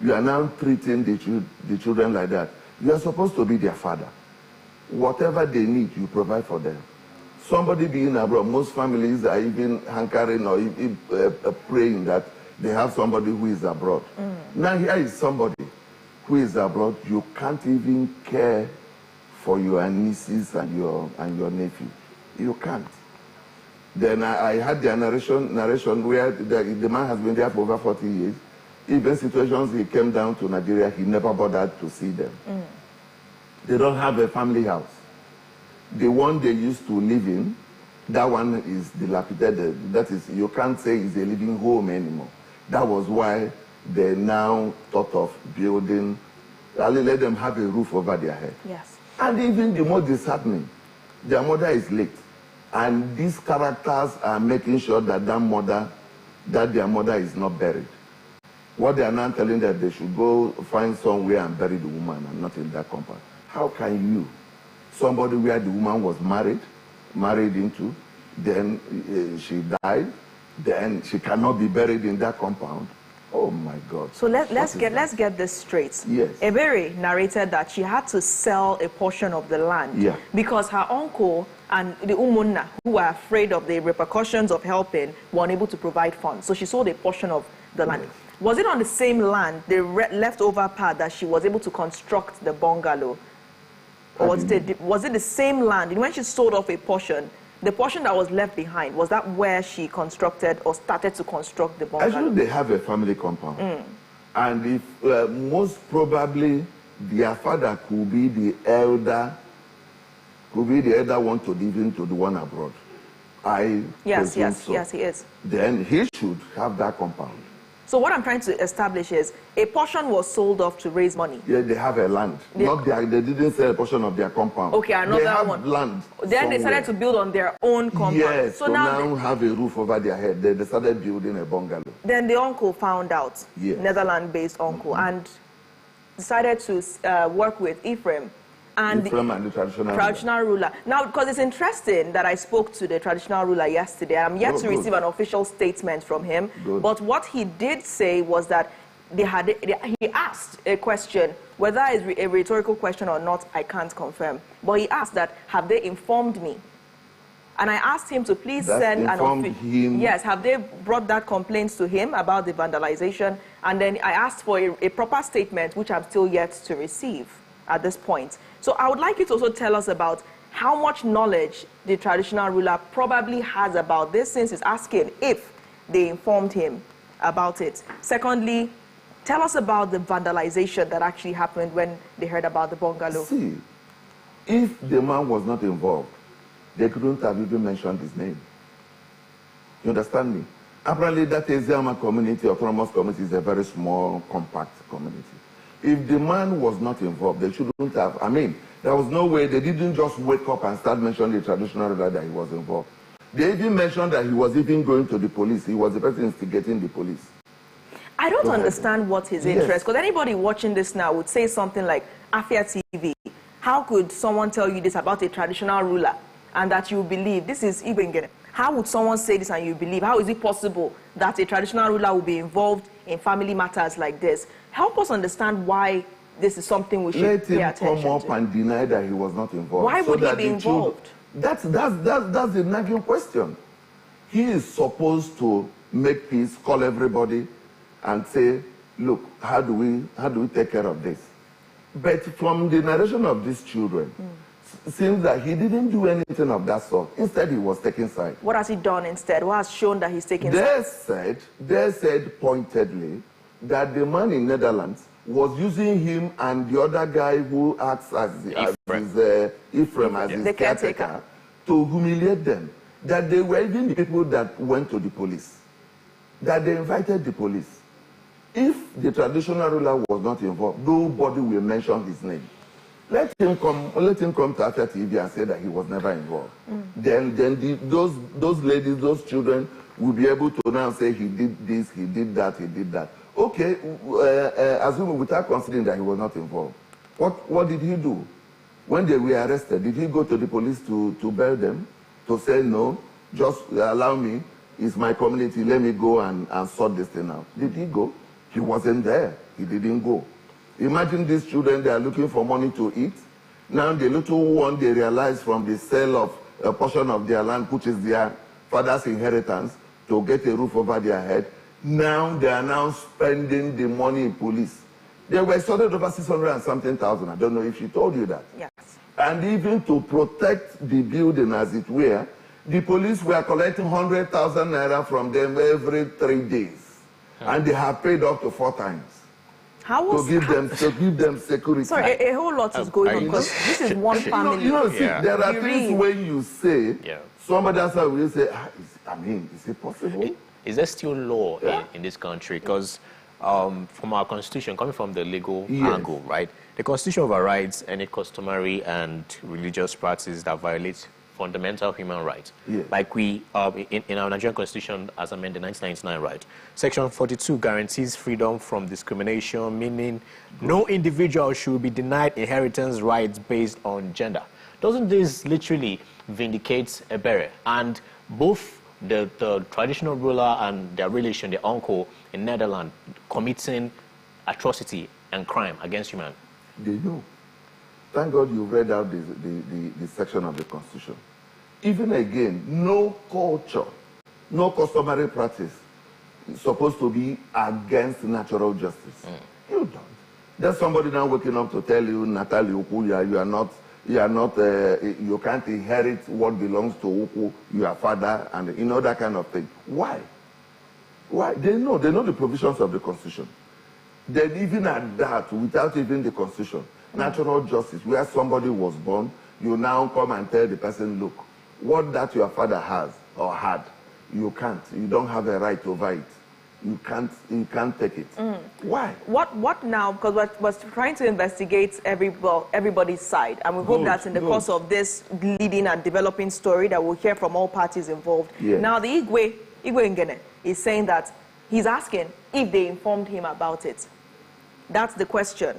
You are now treating the children like that. You are supposed to be their father. Whatever they need, you provide for them. Somebody being abroad, most families are even hankering or even, praying that they have somebody who is abroad. Now here is somebody who is abroad. You can't even care for your nieces and your nephew. You can't. Then I had the narration where the man has been there for over 40 years. Even situations he came down to Nigeria, he never bothered to see them. They don't have a family house. The one they used to live in, that one is dilapidated. That is, you can't say it's a living home anymore. That was why they now thought of building, let them have a roof over their head.
Yes.
And even the more disheartening, their mother is late. And these characters are making sure that their mother is not buried. What they are now telling them, they should go find somewhere and bury the woman and not in that compound. How can you? Somebody where the woman was married into, then she died, then she cannot be buried in that compound. Oh my God.
So let's get this straight.
Yes.
Ebere narrated that she had to sell a portion of the land because her uncle and the Umunna, who were afraid of the repercussions of helping, were unable to provide funds. So she sold a portion of the land. Was it on the same land, the leftover part, that she was able to construct the bungalow? Or was it the same land? And when she sold off a portion, the portion that was left behind, was that where she constructed or started to construct the bungalow?
Actually, they have a family compound. And if most probably their father could be the elder one to live into the one abroad.
Yes, he is.
Then he should have that compound.
So what I'm trying to establish is a portion was sold off to raise money.
Yeah, they have a land. They didn't sell a portion of their compound.
Okay, another
they have
one.
Land
then
somewhere.
They started to build on their own compound.
Yes,
so
now have a roof over their head. They started building a bungalow.
Then the uncle found out, Netherlands-based uncle, and decided to work with Ephraim. And
the
traditional ruler. Now, because it's interesting that I spoke to the traditional ruler yesterday. I'm yet to receive an official statement from him. But what he did say was that he asked a question, whether it's a rhetorical question or not, I can't confirm. But he asked that, have they informed me? And I asked him to please send an yes, have they brought that complaint to him about the vandalization? And then I asked for a proper statement, which I'm still yet to receive at this point. So I would like you to also tell us about how much knowledge the traditional ruler probably has about this, since he's asking if they informed him about it. Secondly, tell us about the vandalization that actually happened when they heard about the bungalow.
See, If the man was not involved, they couldn't have even mentioned his name. You understand me? Apparently, that Eziama community, autonomous community, is a very small, compact community. If the man was not involved, they shouldn't have. I mean, there was no way. They didn't just wake up and start mentioning the traditional ruler that he was involved. They even mentioned that he was even going to the police. He was the person instigating the police.
I don't understand what his interest, because anybody watching this now would say something like, Afia TV, how could someone tell you this about a traditional ruler and that you believe? This is Ibengene. How would someone say this and you believe? How is it possible that a traditional ruler will be involved in family matters like this? Help us understand why this is something we should pay attention to.
Let him come up and deny that he was not involved.
Why would he be involved?
That's the nagging question. He is supposed to make peace, call everybody, and say, look, how do we take care of this? But from the narration of these children, it seems that he didn't do anything of that sort. Instead, he was taking side.
What has he done instead? What has shown that he's taking side?
They said pointedly that the man in Netherlands was using him and the other guy who acts as Ephraim as his caretaker to humiliate them. That they were even the people that went to the police. That they invited the police. If the traditional ruler was not involved, nobody will mention his name. Let him come to Afia TV and say that he was never involved. Then those ladies, those children will be able to now say he did this, he did that, he did that. Okay, assuming without considering that he was not involved. What did he do? When they were arrested, did he go to the police to bail them? To say, no, just allow me, it's my community, let me go and sort this thing out. Did he go? He wasn't there. He didn't go. Imagine these children, they are looking for money to eat. Now the little one, they realize from the sale of a portion of their land, which is their father's inheritance, to get a roof over their head. Now they are now spending the money in police. They were sorted over 600 and something thousand. I don't know if she told you that.
Yes.
And even to protect the building, as it were, the police were collecting 100,000 naira from them every 3 days. And they have paid up to 4 times. To give them security.
Sorry, a whole lot is going on, because this is one family.
See, there are things when you say, somebody else will say, is it possible?
Is there still law in this country? Because from our constitution, coming from the legal angle, right? The constitution overrides any customary and religious practice that violates fundamental human rights. Like we, in our Nigerian constitution, as amended in 1999, right? Section 42 guarantees freedom from discrimination, meaning no individual should be denied inheritance rights based on gender. Doesn't this literally vindicate Ebere? And both the traditional ruler and their relation, their uncle in Netherlands, committing atrocity and crime against humanity?
They know. Thank God you read out the section of the Constitution. Even again, no culture, no customary practice is supposed to be against natural justice. You don't. There's somebody now waking up to tell you, Natalie Ukuya, you can't inherit what belongs to Uku, your father, and that kind of thing. Why? Why? They know the provisions of the Constitution. Then even at that, without even the Constitution, natural justice, where somebody was born, you now come and tell the person, look, what that your father has or had, you can't. You don't have a right over it. You can't take it. Why?
What now? Because we're trying to investigate everybody's side, and we hope that in the course of this leading and developing story that we'll hear from all parties involved. Now the Igwe Ngene is saying that he's asking if they informed him about it. That's the question.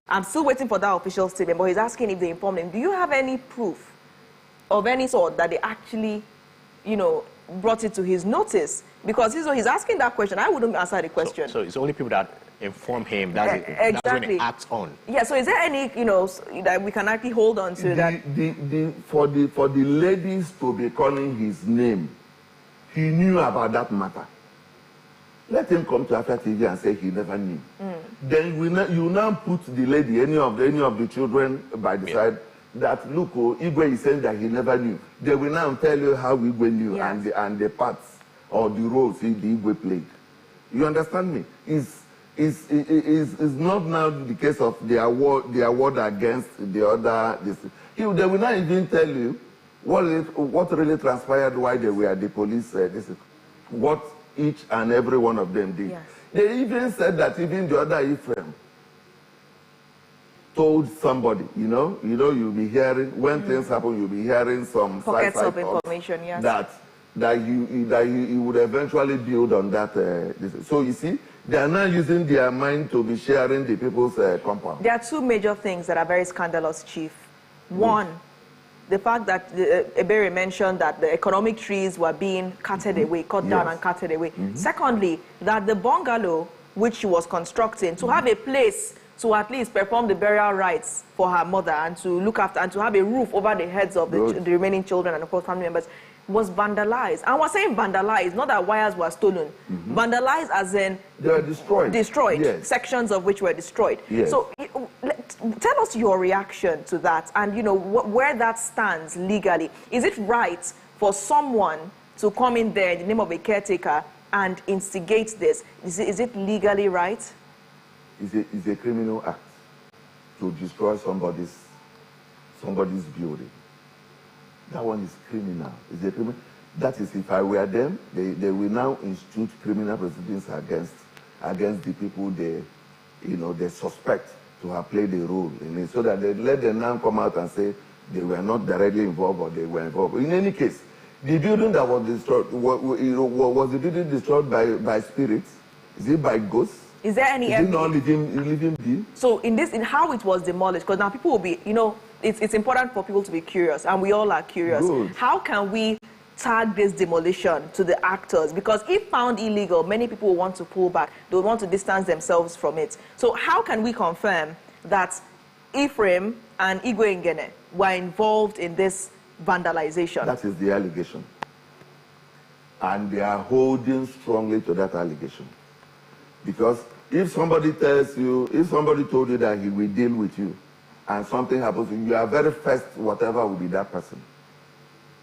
I'm still waiting for that official statement, but he's asking if they informed him. Do you have any proof of any sort that they actually, brought it to his notice? Because he's asking that question. I wouldn't answer the question.
So it's only people that inform him that's when he acts on.
Yeah, so is there any, that we can actually hold on to
for the ladies to be calling his name, he knew about that matter. Let him come to Afia TV and say he never knew. Then you now put the lady, any of the children by the side, that look, Igwe is saying that he never knew. They will now tell you how Igwe knew and the parts or the roles the Igwe played. You understand me? It's not now the case of the award against the other. They will not even tell you what really transpired while they were at the police. This is what each and every one of them did. Yes. They even said that even the other Ephraim told somebody, you'll be hearing, when things happen, you'll be hearing some
pockets of information, yes.
that you would eventually build on that. So you see, they are now using their mind to be sharing the people's compound.
There are two major things that are very scandalous, Chief. One, the fact that Ebere mentioned that the economic trees were being carted away, cut down and carted away. Secondly, that the bungalow which she was constructing, to have a place to at least perform the burial rites for her mother and to look after and to have a roof over the heads of the remaining children and of course family members, was vandalized. And we're saying vandalized, not that wires were stolen. Vandalized as in...
They were destroyed.
Destroyed,
yes.
Sections of which were destroyed.
Yes.
So tell us your reaction to that and, where that stands legally. Is it right for someone to come in there in the name of a caretaker and instigate this? Is it legally right?
It's a criminal act to destroy somebody's building. That one is criminal. It's a criminal. That is, if I were them, they will now institute criminal proceedings against the people they suspect to have played a role in it, so that they let them now come out and say they were not directly involved or they were involved. In any case, the building that was destroyed, was the building destroyed by spirits? Is it by ghosts?
Is there any
evidence? Is it not living being?
So in how it was demolished, because now people will be, it's important for people to be curious, and we all are curious.
Good.
How can we tag this demolition to the actors? Because if found illegal, many people will want to pull back. They will want to distance themselves from it. So how can we confirm that Ephraim and Igwe Ngene were involved in this vandalization?
That is the allegation. And they are holding strongly to that allegation. Because if somebody tells you, if somebody told you that he will deal with you, and something happens to you, your very first whatever will be that person.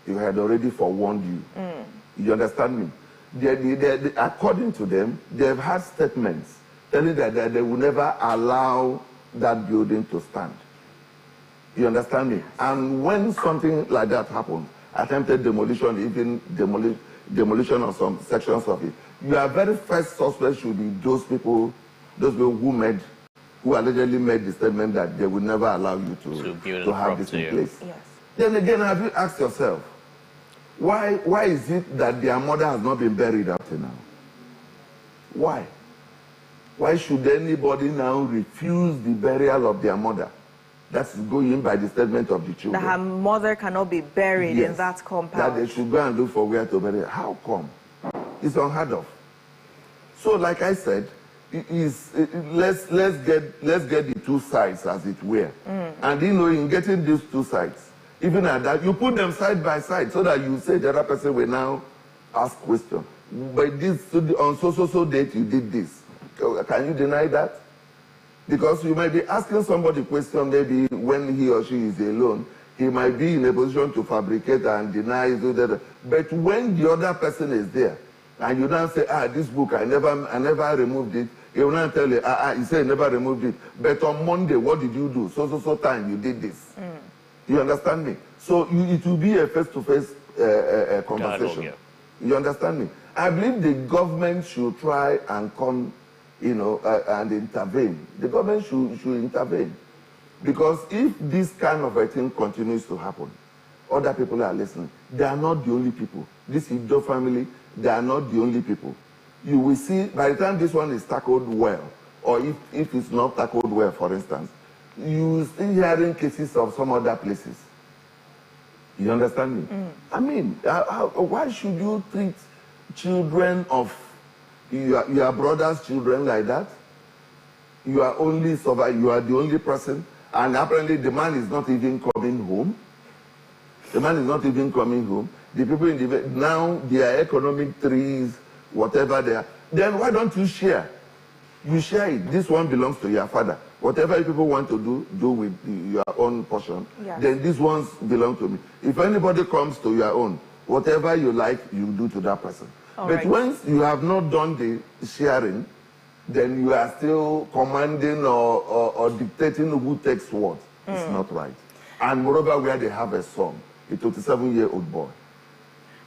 He had already forewarned you. You understand me? They, according to them, they've had statements telling that they will never allow that building to stand. You understand me? And when something like that happens, attempted demolition, even demolition of some sections of it, your very first suspect should be those people who allegedly made the statement that they will never allow you to have this in place. Yes. Then again, have you asked yourself, why is it that their mother has not been buried up to now? Why? Why should anybody now refuse the burial of their mother? That's going by the statement of the children.
That her mother cannot be buried in that compound.
That they should go and look for where to bury her. How come? It's unheard of. So, like I said, let's get the two sides, as it were. And in getting these two sides, even at that, you put them side by side so that you say the other person will now ask questions. But this, on so date, you did this. Can you deny that? Because you might be asking somebody a question, maybe when he or she is alone, he might be in a position to fabricate and deny. But when the other person is there, and you don't say, this book, I never removed it, he will not tell you, you say you never removed it. But on Monday, what did you do? So time, you did this. You understand me? So it will be a face-to-face conversation. Dialogue, yeah. You understand me? I believe the government should try and come, and intervene. The government should intervene. Because if this kind of a thing continues to happen, other people are listening. They are not the only people. This Ido family, they are not the only people. You will see, by the time this one is tackled well, or if it's not tackled well, for instance, you will still hearing cases of some other places. You understand me? I mean, why should you treat children of your brother's children like that? You are only you are the only person, and apparently the man is not even coming home. The man is not even coming home. The people in the now their economic trees, whatever they are. Then why don't you share? You share it. This one belongs to your father. Whatever people want to do with your own portion, then these ones belong to me. If anybody comes to your own, whatever you like, you do to that person. But once you have not done the sharing, then you are still commanding or dictating who takes what. It's not right. And moreover, where they have a son, a 27-year-old boy.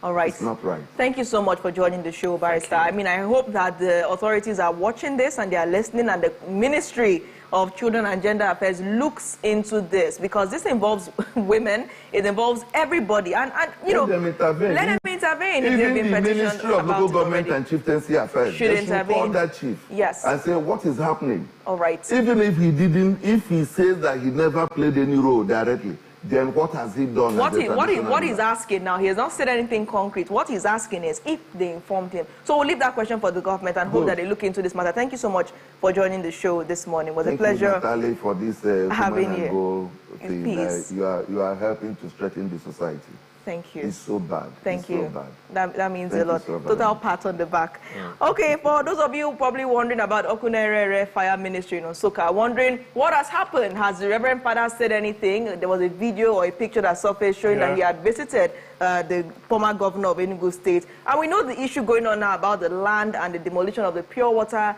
All right.
It's not right.
Thank you so much for joining the show, Barrister. I mean, I hope that the authorities are watching this and they are listening, and the Ministry of Children and Gender Affairs looks into this, because this involves women, it involves everybody, and you know,
let them intervene.
Let them intervene.
Even
if they've been
the
petitioned
Ministry of Local Government
already.
and Chieftaincy Affairs
Should
they
intervene.
should call that chief,
yes,
and say what is happening.
All right.
Even if he didn't, if he says that he never played any role directly, then what has he done?
What he's asking now, he has not said anything concrete. What he's asking is if they informed him. So we'll leave that question for the government and hope that they look into this matter. Thank you so much for joining the show this morning. It was a pleasure.
Thank you, Natalie, for this
having
you. Thing.
Peace.
You are helping to strengthen the society.
Thank you.
It's so bad.
Thank you.
So bad.
That means
Thank
a lot.
So
Total pat on the back. Yeah. Okay, for those of you probably wondering about Okunerere Fire Ministry in Nsukka, wondering what has happened. Has the Reverend Father said anything? There was a video or a picture that surfaced showing that he had visited the former governor of Enugu State. And we know the issue going on now about the land and the demolition of the pure water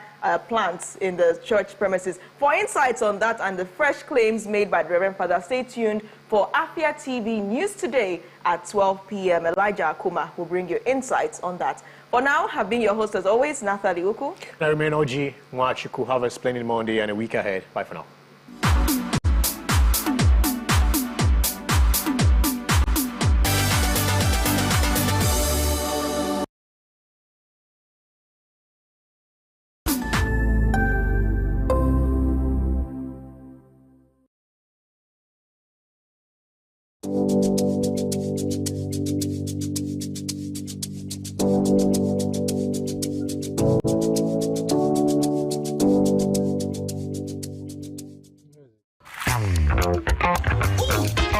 plants in the church premises. For insights on that and the fresh claims made by the Reverend Father, stay tuned for Afia TV News Today at 12 p.m. Elijah Akuma will bring you insights on that. For now, have been your host as always, Nathalie Uku.
I remain OG Mwachiku. Have a splendid Monday and a week ahead. Bye for now.